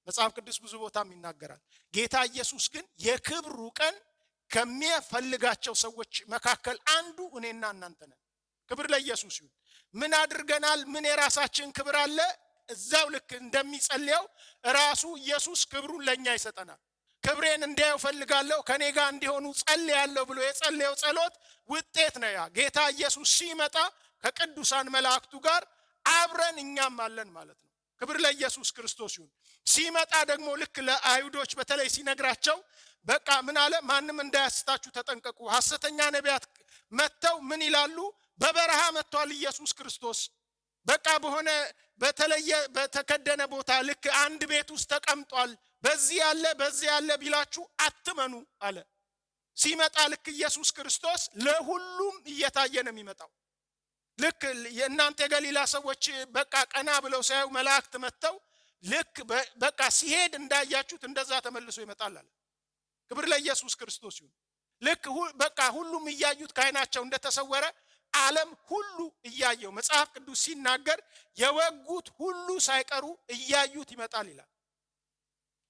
Speaker 2: መጽሐፍ ቅዱስ ብዙ ቦታም ይናገራል። ጌታ ኢየሱስ ግን የክብሩ ቀን ከሚፈልጋቸው ሰዎች መካከል አንዱ እኔና እናንተ ነን። ክብር ለኢየሱስ ይሁን። ምን አድርገናል? ምን የራሳችን ክብር አለ? እዛው ልክ እንደሚጸልየው ራሱ ኢየሱስ ክብሩን ለኛ ይሰጠናል። ክብሬን እንዲያዩ ፈልጋለሁ፣ ከኔ ጋር እንዲሆኑ ጸልያለሁ ብሎ የጸለየው ጸሎት ውጤት ነው። ያ ጌታ ኢየሱስ ሲመጣ ከቅዱሳን መላእክቱ ጋር አብረን እኛም አለን ማለት ነው። ክብር ለኢየሱስ ክርስቶስ ይሁን። ሲመጣ ደግሞ ልክ ለአይሁዶች በተለይ ሲነግራቸው በቃ ምን አለ? ማንም እንዳያስታችሁ ተጠንቀቁ። ሐሰተኛ ነቢያት መተው ምን ይላሉ? በበረሃ መጥቷል ኢየሱስ ክርስቶስ። በቃ በሆነ በተለየ በተከደነ ቦታ ልክ አንድ ቤት ውስጥ ተቀምጧል። በዚህ ያለ በዚህ ያለ ቢላችሁ አትመኑ አለ። ሲመጣ ልክ ኢየሱስ ክርስቶስ ለሁሉም እየታየ ነው የሚመጣው። ልክ የእናንተ የገሊላ ሰዎች በቃ ቀና ብለው ሳይው መላእክት መተው ልክ በቃ ሲሄድ እንዳያችሁት እንደዛ ተመልሶ ይመጣል አለ። ክብር ለኢየሱስ ክርስቶስ ይሁን። ልክ በቃ ሁሉም እያዩት ከዓይናቸው እንደተሰወረ ዓለም ሁሉ እያየው መጽሐፍ ቅዱስ ሲናገር የወጉት ሁሉ ሳይቀሩ እያዩት ይመጣል ይላል።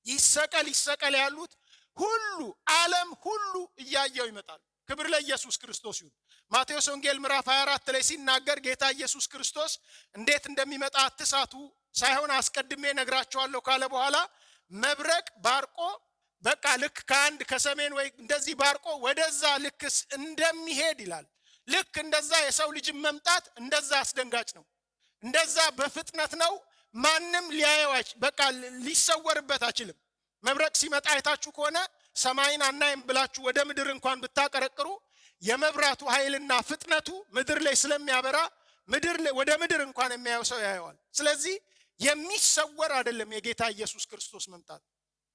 Speaker 2: ይሰቀል ይሰቀል ያሉት ሁሉ ዓለም ሁሉ እያየው ይመጣል። ክብር ለኢየሱስ ክርስቶስ ይሁን። ማቴዎስ ወንጌል ምዕራፍ 24 ላይ ሲናገር ጌታ ኢየሱስ ክርስቶስ እንዴት እንደሚመጣ አትሳቱ ሳይሆን አስቀድሜ ነግራቸዋለሁ ካለ በኋላ መብረቅ ባርቆ በቃ ልክ ከአንድ ከሰሜን ወይ እንደዚህ ባርቆ ወደዛ ልክስ እንደሚሄድ ይላል። ልክ እንደዛ የሰው ልጅ መምጣት እንደዛ አስደንጋጭ ነው። እንደዛ በፍጥነት ነው። ማንም ሊያየው በቃ ሊሰወርበት አይችልም። መብረቅ ሲመጣ አይታችሁ ከሆነ ሰማይን አናይም ብላችሁ ወደ ምድር እንኳን ብታቀረቅሩ የመብራቱ ኃይልና ፍጥነቱ ምድር ላይ ስለሚያበራ ወደ ምድር እንኳን የሚያየው ሰው ያየዋል። ስለዚህ የሚሰወር አይደለም የጌታ ኢየሱስ ክርስቶስ መምጣት።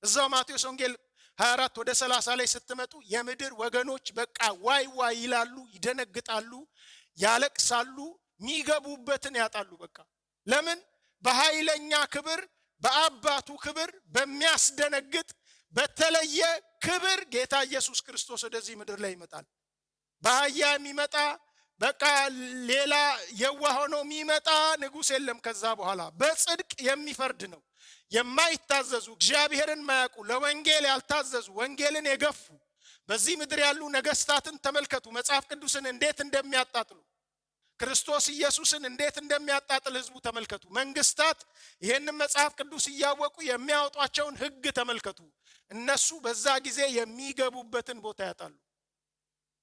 Speaker 2: እዛው ማቴዎስ ወንጌል 24 ወደ 30 ላይ ስትመጡ የምድር ወገኖች በቃ ዋይ ዋይ ይላሉ፣ ይደነግጣሉ፣ ያለቅሳሉ፣ የሚገቡበትን ያጣሉ። በቃ ለምን? በኃይለኛ ክብር በአባቱ ክብር በሚያስደነግጥ በተለየ ክብር ጌታ ኢየሱስ ክርስቶስ ወደዚህ ምድር ላይ ይመጣል። በአህያ የሚመጣ በቃ ሌላ የዋህ ሆኖ የሚመጣ ንጉሥ የለም። ከዛ በኋላ በጽድቅ የሚፈርድ ነው። የማይታዘዙ እግዚአብሔርን ማያውቁ ለወንጌል ያልታዘዙ ወንጌልን የገፉ በዚህ ምድር ያሉ ነገስታትን ተመልከቱ። መጽሐፍ ቅዱስን እንዴት እንደሚያጣጥሉ ክርስቶስ ኢየሱስን እንዴት እንደሚያጣጥል ህዝቡ ተመልከቱ። መንግስታት ይሄንን መጽሐፍ ቅዱስ እያወቁ የሚያወጧቸውን ህግ ተመልከቱ። እነሱ በዛ ጊዜ የሚገቡበትን ቦታ ያጣሉ።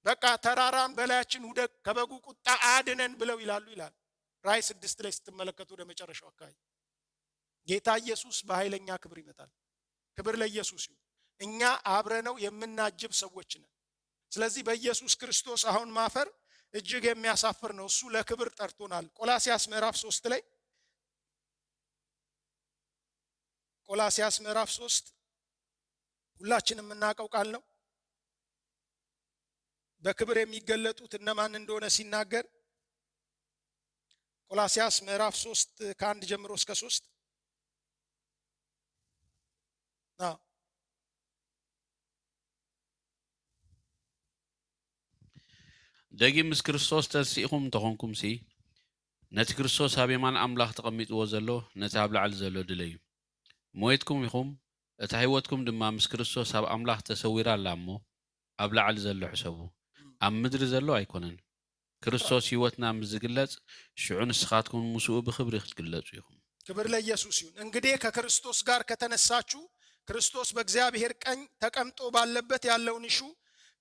Speaker 2: በቃ ተራራም በላያችን ውደቅ ከበጉ ቁጣ አድነን ብለው ይላሉ ይላል ራእይ 6 ላይ ስትመለከቱ ወደ መጨረሻው አካባቢ ጌታ ኢየሱስ በኃይለኛ ክብር ይመጣል። ክብር ለኢየሱስ ይሁን። እኛ አብረነው የምናጅብ ሰዎች ነን። ስለዚህ በኢየሱስ ክርስቶስ አሁን ማፈር እጅግ የሚያሳፍር ነው። እሱ ለክብር ጠርቶናል። ቆላስያስ ምዕራፍ 3 ላይ ቆላስያስ ምዕራፍ 3 ሁላችንም የምናውቀው ቃል ነው። በክብር የሚገለጡት እነማን እንደሆነ ሲናገር ቆላስያስ ምዕራፍ 3 ከ1 ጀምሮ እስከ 3
Speaker 3: ደጊም ምስ ክርስቶስ ተንሲኢኹም ተኾንኩም ሲ ነቲ ክርስቶስ ኣብ የማን ኣምላኽ ተቐሚጥዎ ዘሎ ነቲ ኣብ ላዕሊ ዘሎ ድለዩ ሞይትኩም ኢኹም እቲ ህይወትኩም ድማ ምስ ክርስቶስ ኣብ ኣምላኽ ተሰዊራ ኣላ እሞ ኣብ ላዕሊ ዘሎ ሕሰቡ ኣብ ምድሪ ዘሎ ኣይኮነን። ክርስቶስ ህይወትና ምዝግለጽ ሽዑ ንስኻትኩም ምስኡ ብክብሪ ክትግለጹ ኢኹም።
Speaker 2: ክብር ለኢየሱስ ይሁን። እንግዲህ ከክርስቶስ ጋር ከተነሳችሁ ክርስቶስ በእግዚአብሔር ቀኝ ተቀምጦ ባለበት ያለውን እሹ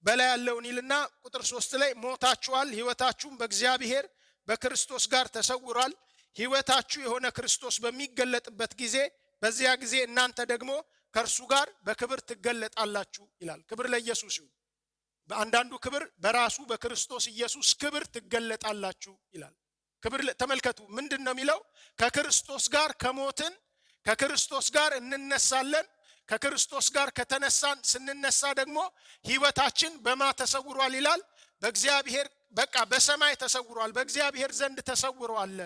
Speaker 2: በላይ ያለውን ይልና ቁጥር 3 ላይ ሞታችኋል፣ ህይወታችሁም በእግዚአብሔር በክርስቶስ ጋር ተሰውሯል። ህይወታችሁ የሆነ ክርስቶስ በሚገለጥበት ጊዜ በዚያ ጊዜ እናንተ ደግሞ ከእርሱ ጋር በክብር ትገለጣላችሁ ይላል። ክብር ለኢየሱስ ይሁን። በአንዳንዱ ክብር በራሱ በክርስቶስ ኢየሱስ ክብር ትገለጣላችሁ ይላል። ክብር ተመልከቱ፣ ምንድነው የሚለው? ከክርስቶስ ጋር ከሞትን ከክርስቶስ ጋር እንነሳለን። ከክርስቶስ ጋር ከተነሳን ስንነሳ ደግሞ ህይወታችን በማ ተሰውሯል ይላል? በእግዚአብሔር በቃ በሰማይ ተሰውሯል፣ በእግዚአብሔር ዘንድ ተሰውሯል።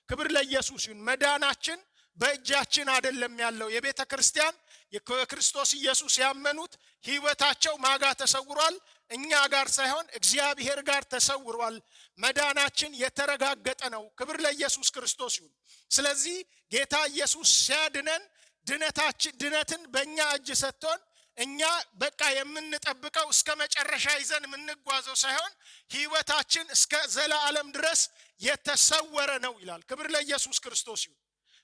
Speaker 2: ክብር ለኢየሱስ ይሁን። መዳናችን በእጃችን አይደለም ያለው። የቤተ ክርስቲያን የክርስቶስ ኢየሱስ ያመኑት ህይወታቸው ማጋ ተሰውሯል፣ እኛ ጋር ሳይሆን እግዚአብሔር ጋር ተሰውሯል። መዳናችን የተረጋገጠ ነው። ክብር ለኢየሱስ ክርስቶስ ይሁን። ስለዚህ ጌታ ኢየሱስ ሲያድነን ድነትን በእኛ እጅ ሰጥቶን እኛ በቃ የምንጠብቀው እስከ መጨረሻ ይዘን የምንጓዘው ሳይሆን ህይወታችን እስከ ዘላለም ድረስ የተሰወረ ነው ይላል። ክብር ለኢየሱስ ክርስቶስ ይሁን።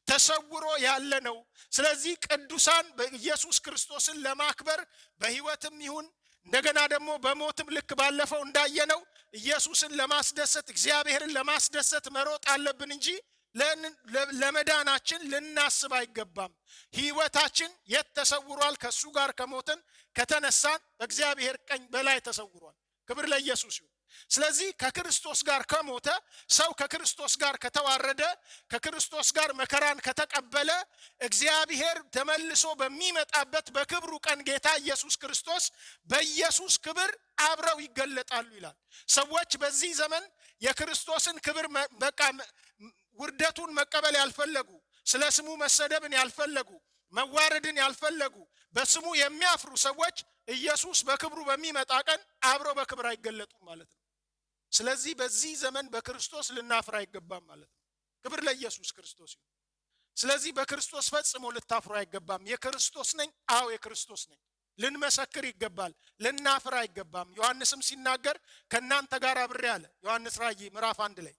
Speaker 2: ተሰውሮ ያለ ነው። ስለዚህ ቅዱሳን በኢየሱስ ክርስቶስን ለማክበር በህይወትም ይሁን እንደገና ደግሞ በሞትም ልክ ባለፈው እንዳየነው ኢየሱስን ለማስደሰት እግዚአብሔርን ለማስደሰት መሮጥ አለብን እንጂ ለመዳናችን ልናስብ አይገባም። ህይወታችን የተሰውሯል። ከሱ ጋር ከሞትን ከተነሳን በእግዚአብሔር ቀኝ በላይ ተሰውሯል። ክብር ለኢየሱስ ይሁን። ስለዚህ ከክርስቶስ ጋር ከሞተ ሰው ከክርስቶስ ጋር ከተዋረደ ከክርስቶስ ጋር መከራን ከተቀበለ እግዚአብሔር ተመልሶ በሚመጣበት በክብሩ ቀን ጌታ ኢየሱስ ክርስቶስ በኢየሱስ ክብር አብረው ይገለጣሉ ይላል። ሰዎች በዚህ ዘመን የክርስቶስን ክብር በቃ ውርደቱን መቀበል ያልፈለጉ፣ ስለ ስሙ መሰደብን ያልፈለጉ፣ መዋረድን ያልፈለጉ፣ በስሙ የሚያፍሩ ሰዎች ኢየሱስ በክብሩ በሚመጣ ቀን አብረው በክብር አይገለጡም ማለት ነው። ስለዚህ በዚህ ዘመን በክርስቶስ ልናፍር አይገባም ማለት ነው። ክብር ለኢየሱስ ክርስቶስ ይሁን። ስለዚህ በክርስቶስ ፈጽሞ ልታፍሩ አይገባም። የክርስቶስ ነኝ፣ አዎ የክርስቶስ ነኝ ልንመሰክር ይገባል። ልናፍር አይገባም። ዮሐንስም ሲናገር ከናንተ ጋር አብሬ አለ። ዮሐንስ ራእይ ምዕራፍ 1 ላይ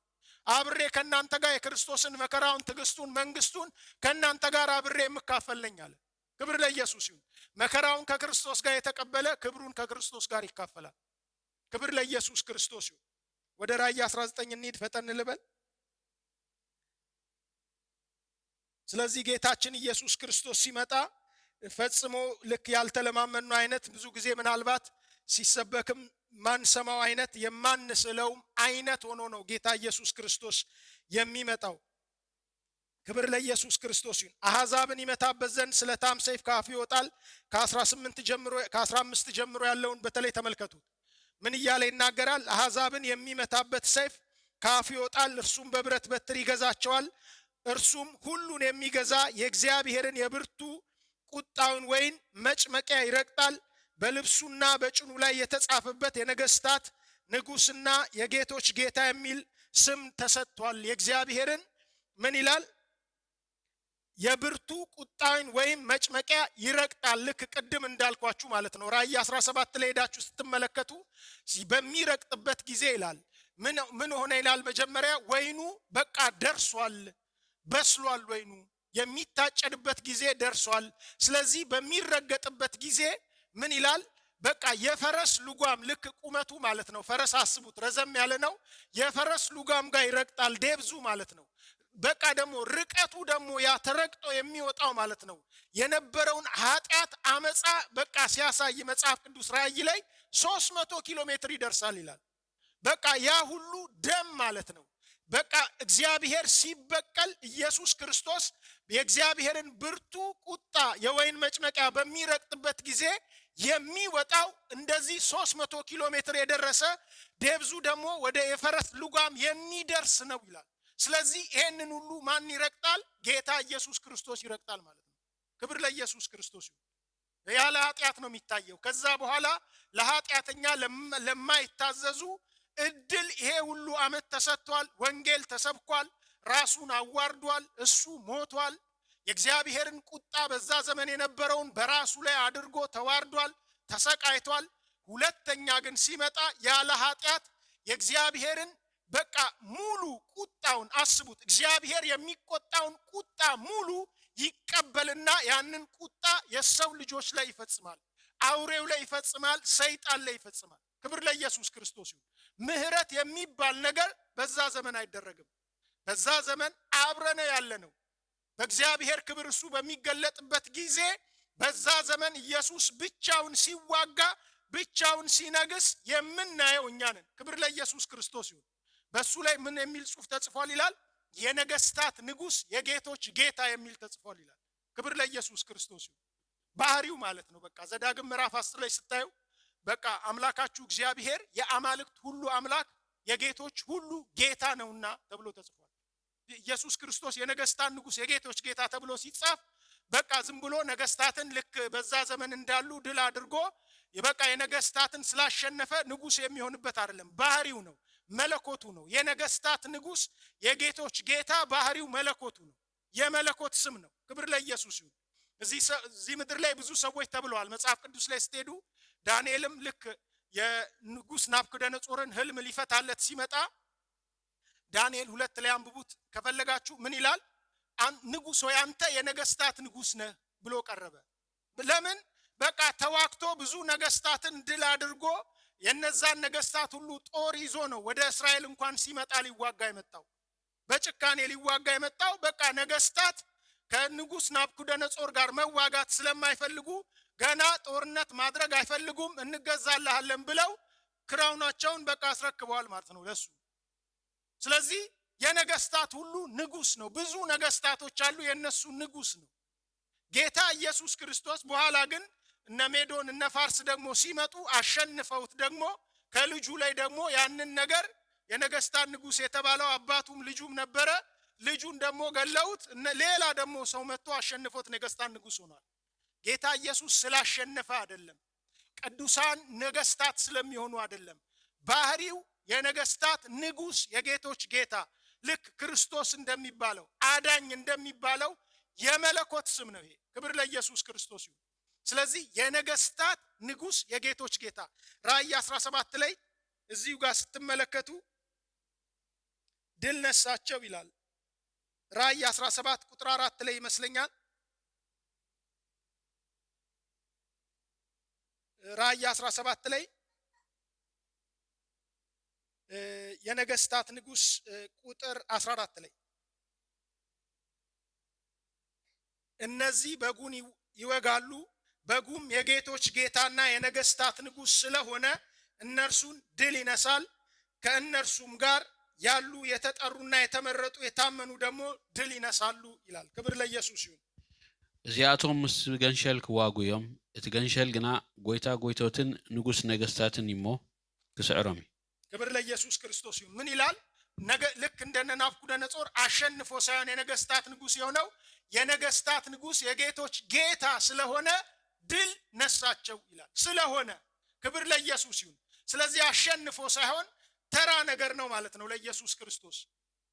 Speaker 2: አብሬ ከናንተ ጋር የክርስቶስን መከራውን፣ ትዕግስቱን፣ መንግስቱን ከናንተ ጋር አብሬ የምካፈልኝ አለ። ክብር ለኢየሱስ ይሁን። መከራውን ከክርስቶስ ጋር የተቀበለ ክብሩን ከክርስቶስ ጋር ይካፈላል። ክብር ለኢየሱስ ክርስቶስ ይሁን። ወደ ራእይ 19 እንሂድ፣ ፈጠን ልበል። ስለዚህ ጌታችን ኢየሱስ ክርስቶስ ሲመጣ ፈጽሞ ልክ ያልተለማመኑ አይነት ብዙ ጊዜ ምናልባት ሲሰበክም ማንሰማው አይነት የማንስለውም አይነት ሆኖ ነው ጌታ ኢየሱስ ክርስቶስ የሚመጣው። ክብር ለኢየሱስ ክርስቶስ ይሁን። አሕዛብን ይመታበት ዘንድ ስለታም ሰይፍ ከአፉ ይወጣል። ከ15 ጀምሮ ያለውን በተለይ ተመልከቱት። ምን እያለ ይናገራል? አሕዛብን የሚመታበት ሰይፍ ከአፉ ይወጣል፣ እርሱም በብረት በትር ይገዛቸዋል። እርሱም ሁሉን የሚገዛ የእግዚአብሔርን የብርቱ ቁጣውን ወይን መጭመቂያ ይረግጣል። በልብሱና በጭኑ ላይ የተጻፈበት የነገስታት ንጉስና የጌቶች ጌታ የሚል ስም ተሰጥቷል። የእግዚአብሔርን ምን ይላል? የብርቱ ቁጣውን ወይም መጭመቂያ ይረግጣል። ልክ ቅድም እንዳልኳችሁ ማለት ነው። ራእይ 17 ላይ ሄዳችሁ ስትመለከቱ በሚረግጥበት ጊዜ ይላል ምን ሆነ ይላል? መጀመሪያ ወይኑ በቃ ደርሷል፣ በስሏል። ወይኑ የሚታጨድበት ጊዜ ደርሷል። ስለዚህ በሚረገጥበት ጊዜ ምን ይላል? በቃ የፈረስ ልጓም ልክ ቁመቱ ማለት ነው። ፈረስ አስቡት፣ ረዘም ያለ ነው። የፈረስ ልጓም ጋር ይረግጣል። ዴብዙ ማለት ነው። በቃ ደግሞ ርቀቱ ደግሞ ያ ተረግጦ የሚወጣው ማለት ነው የነበረውን ኃጢአት አመፃ በቃ ሲያሳይ መጽሐፍ ቅዱስ ራእይ ላይ 300 ኪሎ ሜትር ይደርሳል ይላል። በቃ ያ ሁሉ ደም ማለት ነው። በቃ እግዚአብሔር ሲበቀል ኢየሱስ ክርስቶስ የእግዚአብሔርን ብርቱ ቁጣ የወይን መጭመቂያ በሚረግጥበት ጊዜ የሚወጣው እንደዚህ 300 ኪሎ ሜትር የደረሰ ዴብዙ ደግሞ ወደ የፈረስ ልጓም የሚደርስ ነው ይላል። ስለዚህ ይሄንን ሁሉ ማን ይረግጣል? ጌታ ኢየሱስ ክርስቶስ ይረግጣል ማለት ነው። ክብር ለኢየሱስ ክርስቶስ ይሁን። ያለ ኃጢአት ነው የሚታየው። ከዛ በኋላ ለኃጢአተኛ ለማይታዘዙ እድል ይሄ ሁሉ ዓመት ተሰጥቷል። ወንጌል ተሰብኳል። ራሱን አዋርዷል። እሱ ሞቷል። የእግዚአብሔርን ቁጣ በዛ ዘመን የነበረውን በራሱ ላይ አድርጎ ተዋርዷል፣ ተሰቃይቷል። ሁለተኛ ግን ሲመጣ ያለ ኃጢአት የእግዚአብሔርን በቃ ሙሉ ቁጣውን አስቡት። እግዚአብሔር የሚቆጣውን ቁጣ ሙሉ ይቀበልና ያንን ቁጣ የሰው ልጆች ላይ ይፈጽማል፣ አውሬው ላይ ይፈጽማል፣ ሰይጣን ላይ ይፈጽማል። ክብር ለኢየሱስ ክርስቶስ ይሁን። ምህረት የሚባል ነገር በዛ ዘመን አይደረግም። በዛ ዘመን አብረነ ያለ ነው። በእግዚአብሔር ክብር እሱ በሚገለጥበት ጊዜ በዛ ዘመን ኢየሱስ ብቻውን ሲዋጋ ብቻውን ሲነግስ የምናየው እኛ ነን። ክብር ለኢየሱስ ክርስቶስ ይሁን። በሱ ላይ ምን የሚል ጽሑፍ ተጽፏል ይላል? የነገስታት ንጉስ የጌቶች ጌታ የሚል ተጽፏል ይላል። ክብር ለኢየሱስ ክርስቶስ ይሁን። ባህሪው ማለት ነው። በቃ ዘዳግም ምዕራፍ 10 ላይ ስታዩ በቃ አምላካችሁ እግዚአብሔር የአማልክት ሁሉ አምላክ የጌቶች ሁሉ ጌታ ነውና ተብሎ ተጽፏል። ኢየሱስ ክርስቶስ የነገስታት ንጉስ የጌቶች ጌታ ተብሎ ሲጻፍ በቃ ዝም ብሎ ነገስታትን ልክ በዛ ዘመን እንዳሉ ድል አድርጎ በቃ የነገስታትን ስላሸነፈ ንጉስ የሚሆንበት አይደለም። ባህሪው ነው፣ መለኮቱ ነው። የነገስታት ንጉስ የጌቶች ጌታ ባህሪው መለኮቱ ነው። የመለኮት ስም ነው። ክብር ለኢየሱስ ይሁን። እዚህ ምድር ላይ ብዙ ሰዎች ተብለዋል። መጽሐፍ ቅዱስ ላይ ስትሄዱ ዳንኤልም ልክ የንጉስ ናቡከደነጾርን ህልም ሊፈታለት ሲመጣ ዳንኤል 2 ላይ አንብቡት ከፈለጋችሁ ምን ይላል? ንጉስ ሆይ አንተ የነገስታት ንጉስ ነህ ብሎ ቀረበ። ለምን? በቃ ተዋክቶ ብዙ ነገስታትን ድል አድርጎ የነዛን ነገስታት ሁሉ ጦር ይዞ ነው ወደ እስራኤል እንኳን ሲመጣ ሊዋጋ የመጣው። በጭካኔ ሊዋጋ የመጣው በቃ ነገስታት ከንጉስ ናቡከደነጾር ጋር መዋጋት ስለማይፈልጉ ገና ጦርነት ማድረግ አይፈልጉም፣ እንገዛልሃለን ብለው ክራውናቸውን በቃ አስረክበዋል ማለት ነው ለሱ። ስለዚህ የነገስታት ሁሉ ንጉስ ነው። ብዙ ነገስታቶች አሉ፣ የነሱ ንጉስ ነው ጌታ ኢየሱስ ክርስቶስ። በኋላ ግን እነ ሜዶን እነ ፋርስ ደግሞ ሲመጡ አሸንፈውት ደግሞ ከልጁ ላይ ደግሞ ያንን ነገር የነገስታት ንጉስ የተባለው አባቱም ልጁም ነበረ፣ ልጁን ደግሞ ገለውት ሌላ ደግሞ ሰው መጥቶ አሸንፎት ነገስታት ንጉስ ሆኗል። ጌታ ኢየሱስ ስላሸነፈ አይደለም፣ ቅዱሳን ነገስታት ስለሚሆኑ አይደለም። ባህሪው የነገስታት ንጉስ የጌቶች ጌታ ልክ ክርስቶስ እንደሚባለው አዳኝ እንደሚባለው የመለኮት ስም ነው ይሄ። ክብር ለኢየሱስ ክርስቶስ ይሁን። ስለዚህ የነገስታት ንጉስ የጌቶች ጌታ ራእይ 17 ላይ እዚሁ ጋር ስትመለከቱ ድል ነሳቸው ይላል። ራእይ 17 ቁጥር 4 ላይ ይመስለኛል። ራእይ 17 ላይ የነገስታት ንጉስ ቁጥር 14 ላይ እነዚህ በጉን ይወጋሉ፣ በጉም የጌቶች ጌታና የነገስታት ንጉስ ስለሆነ እነርሱን ድል ይነሳል፣ ከእነርሱም ጋር ያሉ የተጠሩና የተመረጡ የታመኑ ደግሞ ድል ይነሳሉ ይላል። ክብር ለኢየሱስ ይሁን።
Speaker 3: እዚአቶም ምስ ገንሸል ክዋጉ እዮም፣ እቲ ገንሸል ግና ጎይታ ጎይቶትን ንጉስ ነገስታትን ይሞ ክስዕሮም።
Speaker 2: ክብር ለኢየሱስ ክርስቶስ ይሁን። ምን ይላል? ልክ እንደነ ናቡከደነጾር አሸንፎ ሳይሆን የነገስታት ንጉስ የሆነው የነገስታት ንጉስ የጌቶች ጌታ ስለሆነ ድል ነሳቸው ይላል። ስለሆነ ክብር ለኢየሱስ ይሁን። ስለዚህ አሸንፎ ሳይሆን ተራ ነገር ነው ማለት ነው ለኢየሱስ ክርስቶስ።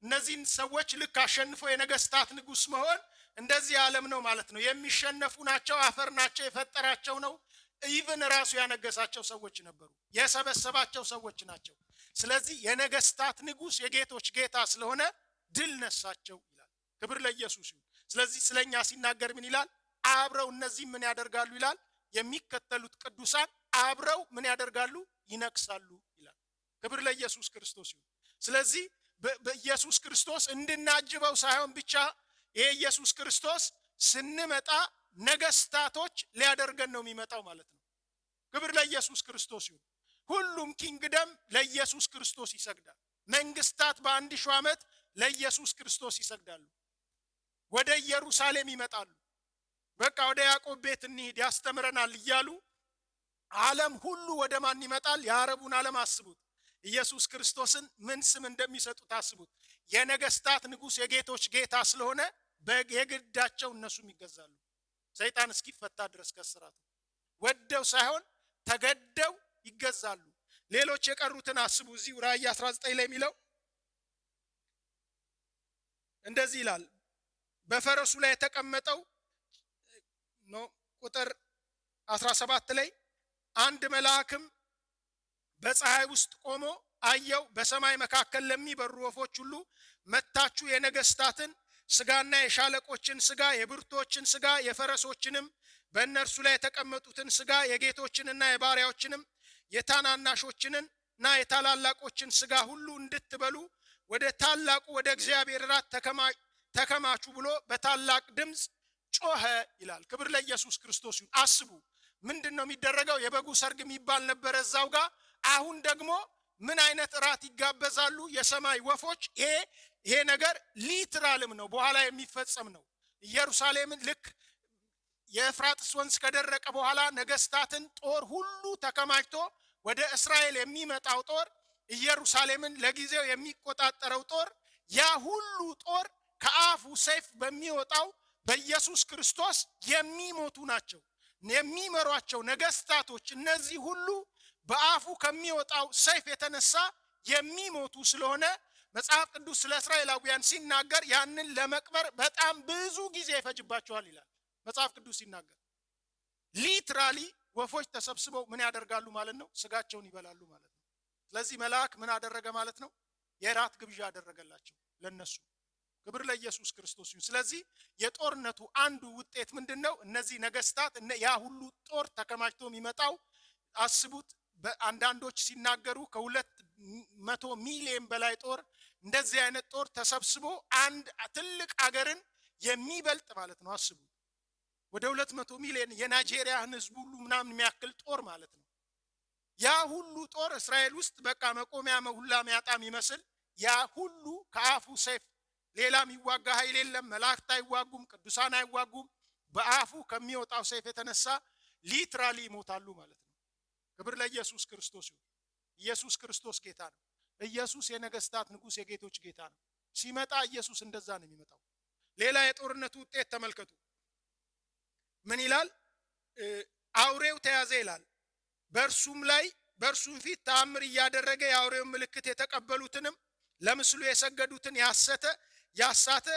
Speaker 2: እነዚህን ሰዎች ልክ አሸንፎ የነገስታት ንጉስ መሆን እንደዚህ ዓለም ነው ማለት ነው። የሚሸነፉ ናቸው፣ አፈር ናቸው፣ የፈጠራቸው ነው። ኢቭን ራሱ ያነገሳቸው ሰዎች ነበሩ፣ የሰበሰባቸው ሰዎች ናቸው። ስለዚህ የነገስታት ንጉስ የጌቶች ጌታ ስለሆነ ድል ነሳቸው ይላል። ክብር ለኢየሱስ ይሁን። ስለዚህ ስለኛ ሲናገር ምን ይላል? አብረው እነዚህ ምን ያደርጋሉ ይላል? የሚከተሉት ቅዱሳን አብረው ምን ያደርጋሉ? ይነግሳሉ ይላል። ክብር ለኢየሱስ ክርስቶስ ይሁን። ስለዚህ በኢየሱስ ክርስቶስ እንድናጅበው ሳይሆን ብቻ ይሄ ኢየሱስ ክርስቶስ ስንመጣ ነገስታቶች ሊያደርገን ነው የሚመጣው ማለት ነው። ክብር ለኢየሱስ ክርስቶስ ይሁን። ሁሉም ኪንግደም ለኢየሱስ ክርስቶስ ይሰግዳል። መንግስታት በ1000 ዓመት ለኢየሱስ ክርስቶስ ይሰግዳሉ። ወደ ኢየሩሳሌም ይመጣሉ። በቃ ወደ ያዕቆብ ቤት እንሂድ ያስተምረናል እያሉ ዓለም ሁሉ ወደ ማን ይመጣል? የአረቡን ዓለም አስቡት። ኢየሱስ ክርስቶስን ምን ስም እንደሚሰጡት አስቡት። የነገስታት ንጉስ የጌቶች ጌታ ስለሆነ የግዳቸው እነሱም ይገዛሉ፣ ሰይጣን እስኪፈታ ድረስ ከስራቱ። ወደው ሳይሆን ተገደው ይገዛሉ። ሌሎች የቀሩትን አስቡ። እዚሁ ራእይ 19 ላይ የሚለው እንደዚህ ይላል። በፈረሱ ላይ የተቀመጠው ነው። ቁጥር 17 ላይ አንድ መልአክም በፀሐይ ውስጥ ቆሞ አየው፣ በሰማይ መካከል ለሚበሩ ወፎች ሁሉ መታችሁ የነገስታትን ስጋና የሻለቆችን ስጋ፣ የብርቶችን ስጋ፣ የፈረሶችንም በእነርሱ ላይ የተቀመጡትን ስጋ፣ የጌቶችንና የባሪያዎችንም የታናናሾችንና የታላላቆችን ስጋ ሁሉ እንድትበሉ ወደ ታላቁ ወደ እግዚአብሔር ራት ተከማቹ ብሎ በታላቅ ድምፅ ጮኸ ይላል። ክብር ለኢየሱስ ክርስቶስ ይሁን። አስቡ፣ ምንድነው የሚደረገው? የበጉ ሰርግ የሚባል ነበር እዛው ጋር። አሁን ደግሞ ምን አይነት ራት ይጋበዛሉ? የሰማይ ወፎች። ይሄ ነገር ሊትራልም ነው፣ በኋላ የሚፈጸም ነው። ኢየሩሳሌምን ልክ የኤፍራጥስ ወንዝ ከደረቀ በኋላ ነገስታትን ጦር ሁሉ ተከማችቶ ወደ እስራኤል የሚመጣው ጦር፣ ኢየሩሳሌምን ለጊዜው የሚቆጣጠረው ጦር፣ ያ ሁሉ ጦር ከአፉ ሰይፍ በሚወጣው በኢየሱስ ክርስቶስ የሚሞቱ ናቸው። የሚመሯቸው ነገስታቶች እነዚህ ሁሉ በአፉ ከሚወጣው ሰይፍ የተነሳ የሚሞቱ ስለሆነ መጽሐፍ ቅዱስ ስለ እስራኤላውያን ሲናገር ያንን ለመቅበር በጣም ብዙ ጊዜ ይፈጅባቸዋል ይላል መጽሐፍ ቅዱስ ሲናገር። ሊትራሊ ወፎች ተሰብስበው ምን ያደርጋሉ ማለት ነው? ስጋቸውን ይበላሉ ማለት ነው። ስለዚህ መልአክ ምን አደረገ ማለት ነው? የራት ግብዣ አደረገላቸው ለነሱ። ክብር ለኢየሱስ ክርስቶስ ይሁን። ስለዚህ የጦርነቱ አንዱ ውጤት ምንድነው? እነዚህ ነገስታት ያ ሁሉ ጦር ተከማችቶ የሚመጣው አስቡት። በአንዳንዶች ሲናገሩ ከ200 ሚሊዮን በላይ ጦር፣ እንደዚህ አይነት ጦር ተሰብስቦ አንድ ትልቅ አገርን የሚበልጥ ማለት ነው። አስቡ፣ ወደ 200 ሚሊዮን የናይጄሪያን ህዝብ ሁሉ ምናምን የሚያክል ጦር ማለት ነው። ያ ሁሉ ጦር እስራኤል ውስጥ በቃ መቆሚያ መሁላ ሚያጣም ይመስል ያ ሁሉ ከአፉ ሰይፍ፣ ሌላ የሚዋጋ ኃይል የለም። መላእክት አይዋጉም፣ ቅዱሳን አይዋጉም። በአፉ ከሚወጣው ሰይፍ የተነሳ ሊትራሊ ይሞታሉ ማለት ነው። ክብር ለኢየሱስ ክርስቶስ ይሁን። ኢየሱስ ክርስቶስ ጌታ ነው። ኢየሱስ የነገስታት ንጉስ፣ የጌቶች ጌታ ነው። ሲመጣ ኢየሱስ እንደዛ ነው የሚመጣው። ሌላ የጦርነቱ ውጤት ተመልከቱ። ምን ይላል? አውሬው ተያዘ ይላል። በእርሱም ፊት ተአምር እያደረገ የአውሬውን ምልክት የተቀበሉትንም ለምስሉ የሰገዱትን ያሳተ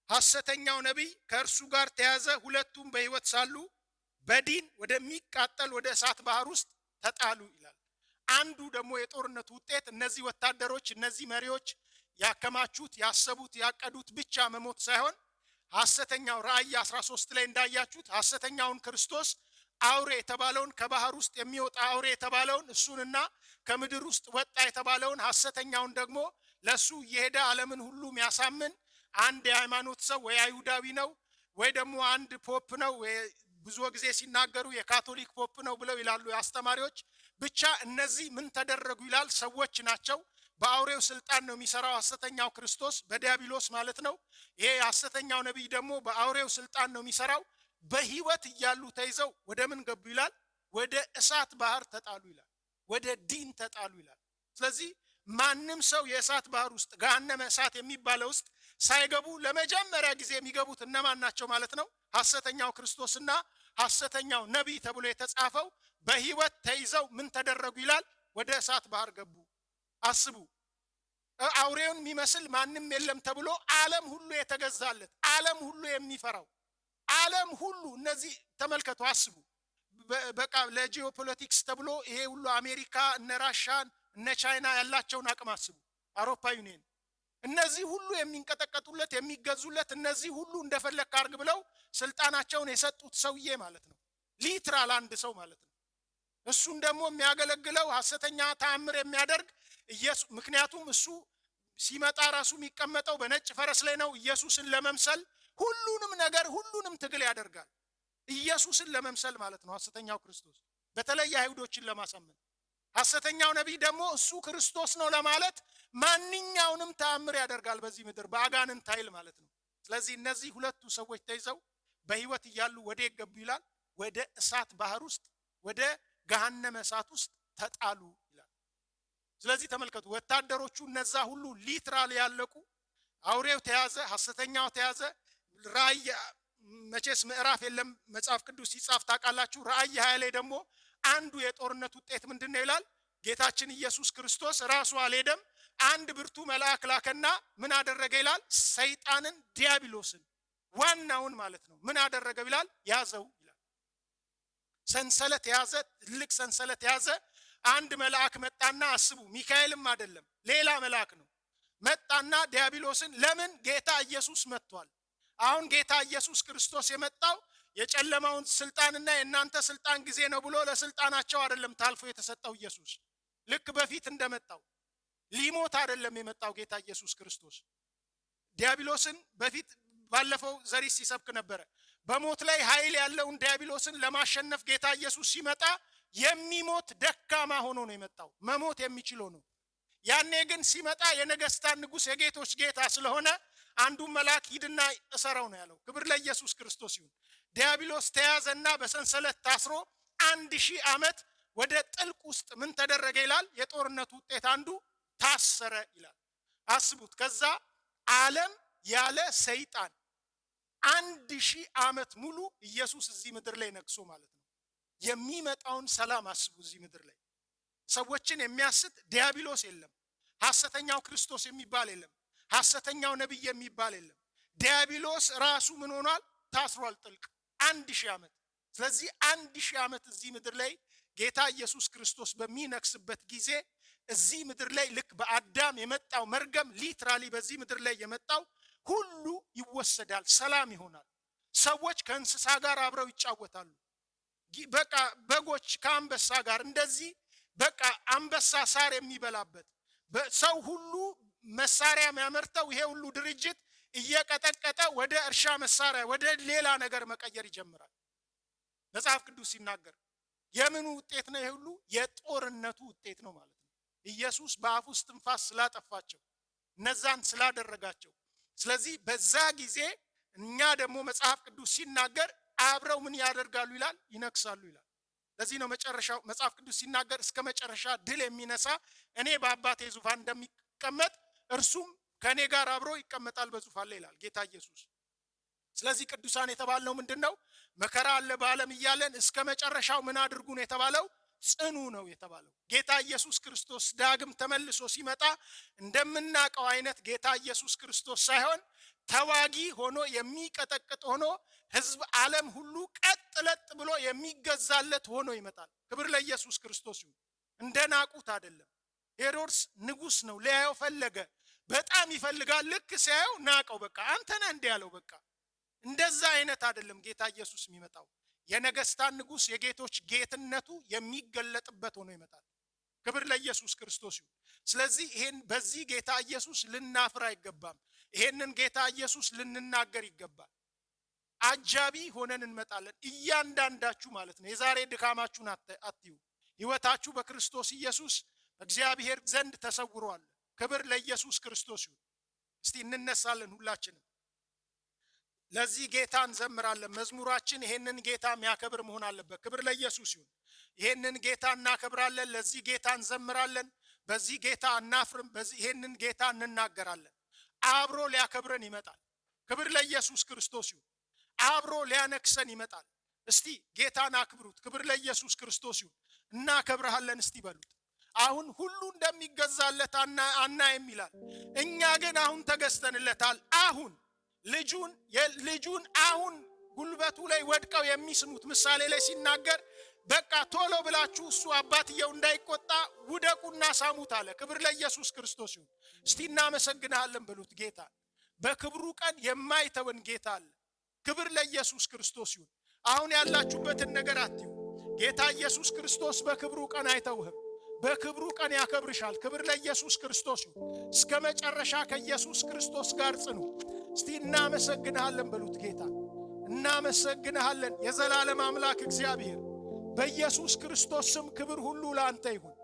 Speaker 2: ሐሰተኛው ነቢይ ከእርሱ ጋር ተያዘ። ሁለቱም በሕይወት ሳሉ በዲን ወደሚቃጠል ወደ እሳት ባህር ውስጥ ተጣሉ ይላል። አንዱ ደግሞ የጦርነቱ ውጤት እነዚህ ወታደሮች፣ እነዚህ መሪዎች ያከማቹት፣ ያሰቡት፣ ያቀዱት ብቻ መሞት ሳይሆን ሐሰተኛው ራእይ 13 ላይ እንዳያችሁት ሐሰተኛውን ክርስቶስ አውሬ የተባለውን ከባህር ውስጥ የሚወጣ አውሬ የተባለውን እሱንና ከምድር ውስጥ ወጣ የተባለውን ሐሰተኛውን ደግሞ ለሱ እየሄደ ዓለምን ሁሉ የሚያሳምን አንድ የሃይማኖት ሰው ወይ አይሁዳዊ ነው ወይ ደግሞ አንድ ፖፕ ነው። ብዙ ጊዜ ሲናገሩ የካቶሊክ ፖፕ ነው ብለው ይላሉ አስተማሪዎች። ብቻ እነዚህ ምን ተደረጉ ይላል? ሰዎች ናቸው። በአውሬው ስልጣን ነው የሚሰራው ሐሰተኛው ክርስቶስ፣ በዲያብሎስ ማለት ነው። ይሄ ሐሰተኛው ነቢይ ደግሞ በአውሬው ስልጣን ነው የሚሰራው። በህይወት እያሉ ተይዘው ወደ ምን ገቡ ይላል? ወደ እሳት ባህር ተጣሉ ይላል። ወደ ዲን ተጣሉ ይላል። ስለዚህ ማንም ሰው የእሳት ባህር ውስጥ ገሃነመ እሳት የሚባለው ውስጥ ሳይገቡ ለመጀመሪያ ጊዜ የሚገቡት እነማን ናቸው ማለት ነው? ሐሰተኛው ክርስቶስና ሐሰተኛው ነቢይ ተብሎ የተጻፈው በህይወት ተይዘው ምን ተደረጉ ይላል? ወደ እሳት ባህር ገቡ። አስቡ፣ አውሬውን የሚመስል ማንም የለም ተብሎ ዓለም ሁሉ የተገዛለት፣ ዓለም ሁሉ የሚፈራው፣ ዓለም ሁሉ እነዚህ ተመልከቱ፣ አስቡ። በቃ ለጂኦፖለቲክስ ተብሎ ይሄ ሁሉ አሜሪካ እነ ራሻን እነ ቻይና ያላቸውን አቅም አስቡ። አውሮፓ ዩኒየን እነዚህ ሁሉ የሚንቀጠቀጡለት የሚገዙለት፣ እነዚህ ሁሉ እንደፈለክ አርግ ብለው ስልጣናቸውን የሰጡት ሰውዬ ማለት ነው። ሊትራል አንድ ሰው ማለት ነው። እሱን ደግሞ የሚያገለግለው ሐሰተኛ ተአምር የሚያደርግ ኢየሱስ። ምክንያቱም እሱ ሲመጣ ራሱ የሚቀመጠው በነጭ ፈረስ ላይ ነው። ኢየሱስን ለመምሰል ሁሉንም ነገር ሁሉንም ትግል ያደርጋል። ኢየሱስን ለመምሰል ማለት ነው ሐሰተኛው ክርስቶስ፣ በተለይ አይሁዶችን ለማሳመን። ሐሰተኛው ነቢይ ደግሞ እሱ ክርስቶስ ነው ለማለት ማንኛውንም ተአምር ያደርጋል በዚህ ምድር በአጋንንት ኃይል ማለት ነው። ስለዚህ እነዚህ ሁለቱ ሰዎች ተይዘው በህይወት እያሉ ወደ ገቡ ይላል? ወደ እሳት ባህር ውስጥ፣ ወደ ገሃነመ እሳት ውስጥ ተጣሉ ይላል። ስለዚህ ተመልከቱ፣ ወታደሮቹ እነዛ ሁሉ ሊትራል ያለቁ። አውሬው ተያዘ፣ ሐሰተኛው ተያዘ። ራእይ መቼስ ምዕራፍ የለም መጽሐፍ ቅዱስ ሲጻፍ ታውቃላችሁ። ራእይ 20 ላይ ደግሞ አንዱ የጦርነት ውጤት ምንድነው ይላል? ጌታችን ኢየሱስ ክርስቶስ ራሱ አልሄደም፣ አንድ ብርቱ መልአክ ላከና ምን አደረገ ይላል? ሰይጣንን ዲያብሎስን ዋናውን ማለት ነው ምን አደረገ ይላል? ያዘው ይላል። ሰንሰለት ያዘ፣ ትልቅ ሰንሰለት ያዘ። አንድ መልአክ መጣና አስቡ፣ ሚካኤልም አይደለም ሌላ መልአክ ነው። መጣና ዲያብሎስን ለምን ጌታ ኢየሱስ መጥቷል። አሁን ጌታ ኢየሱስ ክርስቶስ የመጣው የጨለማውን ስልጣንና የእናንተ ስልጣን ጊዜ ነው ብሎ ለስልጣናቸው አይደለም ታልፎ የተሰጠው ኢየሱስ። ልክ በፊት እንደመጣው ሊሞት አይደለም የመጣው ጌታ ኢየሱስ ክርስቶስ። ዲያብሎስን በፊት ባለፈው ዘሪስ ሲሰብክ ነበረ። በሞት ላይ ኃይል ያለውን ዲያብሎስን ለማሸነፍ ጌታ ኢየሱስ ሲመጣ የሚሞት ደካማ ሆኖ ነው የመጣው፣ መሞት የሚችል ነው። ያኔ ግን ሲመጣ የነገስታት ንጉስ የጌቶች ጌታ ስለሆነ አንዱን መልአክ ሂድና እሰረው ነው ያለው። ክብር ለኢየሱስ ክርስቶስ ይሁን። ዲያብሎስ ተያዘና በሰንሰለት ታስሮ 1000 ዓመት ወደ ጥልቅ ውስጥ ምን ተደረገ ይላል። የጦርነቱ ውጤት አንዱ ታሰረ ይላል። አስቡት። ከዛ ዓለም ያለ ሰይጣን 1000 ዓመት ሙሉ ኢየሱስ እዚህ ምድር ላይ ነግሶ ማለት ነው። የሚመጣውን ሰላም አስቡ። እዚህ ምድር ላይ ሰዎችን የሚያስት ዲያብሎስ የለም። ሐሰተኛው ክርስቶስ የሚባል የለም። ሐሰተኛው ነብይ የሚባል የለም። ዲያብሎስ ራሱ ምን ሆኗል? ታስሯል ጥልቅ 1000 ዓመት። ስለዚህ 1000 ዓመት እዚህ ምድር ላይ ጌታ ኢየሱስ ክርስቶስ በሚነክስበት ጊዜ እዚህ ምድር ላይ ልክ በአዳም የመጣው መርገም ሊትራሊ በዚህ ምድር ላይ የመጣው ሁሉ ይወሰዳል፣ ሰላም ይሆናል። ሰዎች ከእንስሳ ጋር አብረው ይጫወታሉ። በቃ በጎች ከአንበሳ ጋር እንደዚህ በቃ አንበሳ ሳር የሚበላበት ሰው ሁሉ መሳሪያ የሚያመርተው ይሄ ሁሉ ድርጅት እየቀጠቀጠ ወደ እርሻ መሳሪያ ወደ ሌላ ነገር መቀየር ይጀምራል። መጽሐፍ ቅዱስ ሲናገር የምኑ ውጤት ነው? ይሄ ሁሉ የጦርነቱ ውጤት ነው ማለት ነው። ኢየሱስ በአፉ ውስጥ ትንፋስ ስላጠፋቸው እነዛን ስላደረጋቸው። ስለዚህ በዛ ጊዜ እኛ ደግሞ መጽሐፍ ቅዱስ ሲናገር አብረው ምን ያደርጋሉ ይላል? ይነክሳሉ ይላል። ለዚህ ነው መጨረሻው መጽሐፍ ቅዱስ ሲናገር እስከ መጨረሻ ድል የሚነሳ እኔ በአባቴ ዙፋን እንደሚቀመጥ እርሱም ከኔ ጋር አብሮ ይቀመጣል በዙፋን ላይ ይላል ጌታ ኢየሱስ። ስለዚህ ቅዱሳን የተባለው ምንድነው? መከራ አለ በዓለም እያለን እስከ መጨረሻው ምን አድርጉ ነው የተባለው? ጽኑ ነው የተባለው። ጌታ ኢየሱስ ክርስቶስ ዳግም ተመልሶ ሲመጣ እንደምናውቀው አይነት ጌታ ኢየሱስ ክርስቶስ ሳይሆን ተዋጊ ሆኖ የሚቀጠቅጥ ሆኖ ህዝብ ዓለም ሁሉ ቀጥ ለጥ ብሎ የሚገዛለት ሆኖ ይመጣል። ክብር ለኢየሱስ ክርስቶስ ይሁን። እንደናቁት አይደለም። ሄሮድስ ንጉስ ነው፣ ሊያየው ፈለገ፣ በጣም ይፈልጋል። ልክ ሲያየው ናቀው። በቃ አንተ ነህ እንዲህ ያለው። በቃ እንደዛ አይነት አይደለም ጌታ ኢየሱስ የሚመጣው። የነገስታት ንጉስ የጌቶች ጌትነቱ የሚገለጥበት ሆኖ ይመጣል። ክብር ለኢየሱስ ክርስቶስ ይሁን። ስለዚህ ይሄን በዚህ ጌታ ኢየሱስ ልናፍር አይገባም። ይሄንን ጌታ ኢየሱስ ልንናገር ይገባል። አጃቢ ሆነን እንመጣለን እያንዳንዳችሁ ማለት ነው። የዛሬ ድካማችሁን አትዩ። ህይወታችሁ በክርስቶስ ኢየሱስ እግዚአብሔር ዘንድ ተሰውሯል። ክብር ለኢየሱስ ክርስቶስ ይሁን። እስቲ እንነሳለን ሁላችንም ለዚህ ጌታ እንዘምራለን። መዝሙራችን ይሄንን ጌታ የሚያከብር መሆን አለበት። ክብር ለኢየሱስ ይሁን። ይሄንን ጌታ እናከብራለን፣ ለዚህ ጌታ እንዘምራለን፣ በዚህ ጌታ እናፍርም፣ ይሄንን ጌታ እንናገራለን። አብሮ ሊያከብረን ይመጣል። ክብር ለኢየሱስ ክርስቶስ ይሁን። አብሮ ሊያነክሰን ይመጣል። እስቲ ጌታን አክብሩት። ክብር ለኢየሱስ ክርስቶስ ይሁን። እናከብርሃለን እስቲ በሉት። አሁን ሁሉ እንደሚገዛለት አናይም ይላል። እኛ ግን አሁን ተገዝተንለታል። አሁን ልጁን አሁን ጉልበቱ ላይ ወድቀው የሚስሙት ምሳሌ ላይ ሲናገር በቃ ቶሎ ብላችሁ እሱ አባትየው እንዳይቆጣ ውደቁና ሳሙት አለ። ክብር ለኢየሱስ ክርስቶስ ይሁን። እስቲ እናመሰግናለን በሉት ጌታ። በክብሩ ቀን የማይተወን ጌታ አለ። ክብር ለኢየሱስ ክርስቶስ ይሁን። አሁን ያላችሁበትን ነገር አትዩ። ጌታ ኢየሱስ ክርስቶስ በክብሩ ቀን አይተውህም። በክብሩ ቀን ያከብርሻል። ክብር ለኢየሱስ ክርስቶስ ይሁን። እስከ መጨረሻ ከኢየሱስ ክርስቶስ ጋር ጽኑ። እስቲ እናመሰግናለን በሉት ጌታ። እናመሰግናለን የዘላለም አምላክ እግዚአብሔር። በኢየሱስ ክርስቶስ ስም ክብር ሁሉ ላንተ ይሁን።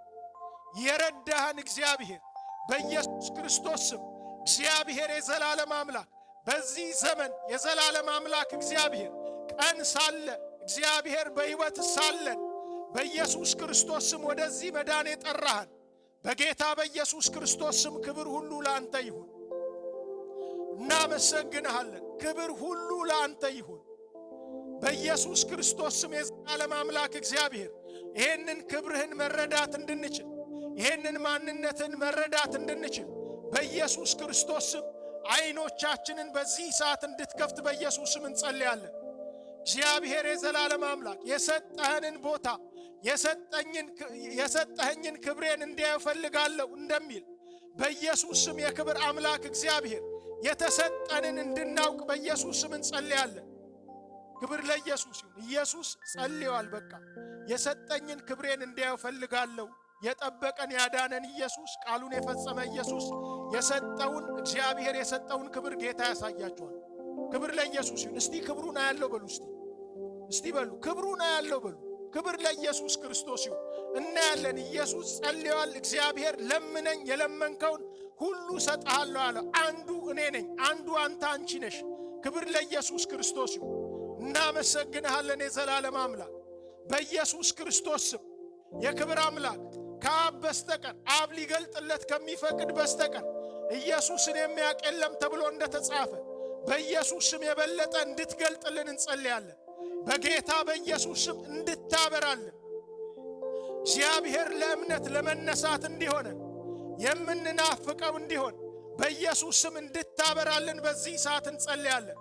Speaker 2: የረዳህን እግዚአብሔር በኢየሱስ ክርስቶስ ስም እግዚአብሔር የዘላለም አምላክ በዚህ ዘመን የዘላለም አምላክ እግዚአብሔር ቀን ሳለ እግዚአብሔር በሕይወት ሳለን በኢየሱስ ክርስቶስ ስም ወደዚህ መዳን የጠራህን በጌታ በኢየሱስ ክርስቶስ ስም ክብር ሁሉ ላንተ ይሁን። እናመሰግንሃለን። ክብር ሁሉ ላንተ ይሁን በኢየሱስ ክርስቶስ ስም የዘላለም አምላክ እግዚአብሔር። ይሄንን ክብርህን መረዳት እንድንችል ይሄንን ማንነትን መረዳት እንድንችል በኢየሱስ ክርስቶስ ስም አይኖቻችንን በዚህ ሰዓት እንድትከፍት በኢየሱስ ስም እንጸልያለን። እግዚአብሔር የዘላለም አምላክ የሰጠህንን ቦታ የሰጠኸኝን ክብሬን እንዲያዩ እፈልጋለሁ እንደሚል በኢየሱስ ስም የክብር አምላክ እግዚአብሔር የተሰጠንን እንድናውቅ በኢየሱስ ስም እንጸልያለን። ክብር ለኢየሱስ ይሁን። ኢየሱስ ጸልየዋል። በቃ የሰጠኝን ክብሬን እንዲያዩ እፈልጋለሁ። የጠበቀን ያዳነን ኢየሱስ፣ ቃሉን የፈጸመ ኢየሱስ የሰጠውን እግዚአብሔር የሰጠውን ክብር ጌታ ያሳያቸዋል። ክብር ለኢየሱስ ይሁን። እስቲ ክብሩን አያለው በሉ። እስቲ በሉ ክብሩን አያለው በሉ። ክብር ለኢየሱስ ክርስቶስ ይሁን። እናያለን። ኢየሱስ ጸልየዋል። እግዚአብሔር ለምነኝ የለመንከውን ሁሉ ሰጥሃለሁ አለ። አንዱ እኔ ነኝ፣ አንዱ አንተ አንቺ ነሽ። ክብር ለኢየሱስ ክርስቶስ ይሁን። እናመሰግንሃለን የዘላለም አምላክ በኢየሱስ ክርስቶስ ስም። የክብር አምላክ ከአብ በስተቀር አብ ሊገልጥለት ከሚፈቅድ በስተቀር ኢየሱስን የሚያውቅ የለም ተብሎ እንደተጻፈ በኢየሱስ ስም የበለጠ እንድትገልጥልን እንጸልያለን። በጌታ በኢየሱስ ስም እንድታበራልን እግዚአብሔር ለእምነት ለመነሳት እንዲሆነ የምንናፍቀው እንዲሆን በኢየሱስ ስም እንድታበራልን በዚህ ሰዓት እንጸልያለን።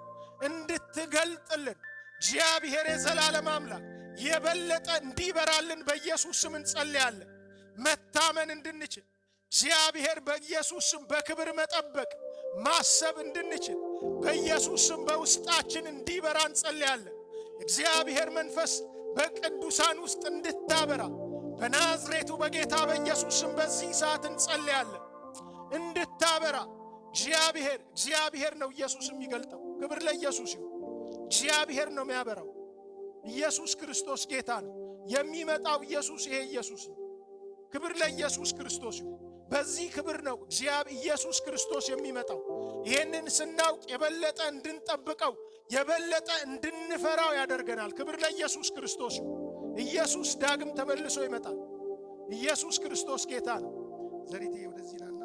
Speaker 2: እንድትገልጥልን እግዚአብሔር የዘላለም አምላክ የበለጠ እንዲበራልን በኢየሱስ ስም እንጸልያለን። መታመን እንድንችል እግዚአብሔር በኢየሱስ ስም በክብር መጠበቅ ማሰብ እንድንችል በኢየሱስ ስም በውስጣችን እንዲበራ እንጸልያለን። እግዚአብሔር መንፈስ በቅዱሳን ውስጥ እንድታበራ በናዝሬቱ በጌታ በኢየሱስ ስም በዚህ ሰዓት እንጸልያለን። እንድታበራ እግዚአብሔር ነው ኢየሱስ የሚገልጠው። ክብር ለኢየሱስ ይሁን። እግዚአብሔር ነው የሚያበራው። ኢየሱስ ክርስቶስ ጌታ ነው። የሚመጣው ኢየሱስ ይሄ ኢየሱስ ነው። ክብር ለኢየሱስ ክርስቶስ ይሁን። በዚህ ክብር ነው ኢየሱስ ክርስቶስ የሚመጣው። ይህንን ስናውቅ የበለጠ እንድንጠብቀው የበለጠ እንድንፈራው ያደርገናል። ክብር ለኢየሱስ ክርስቶስ ይሁን። ኢየሱስ ዳግም ተመልሶ ይመጣል። ኢየሱስ ክርስቶስ ጌታ ነው። ዘሪቴ ወደዚህ ናና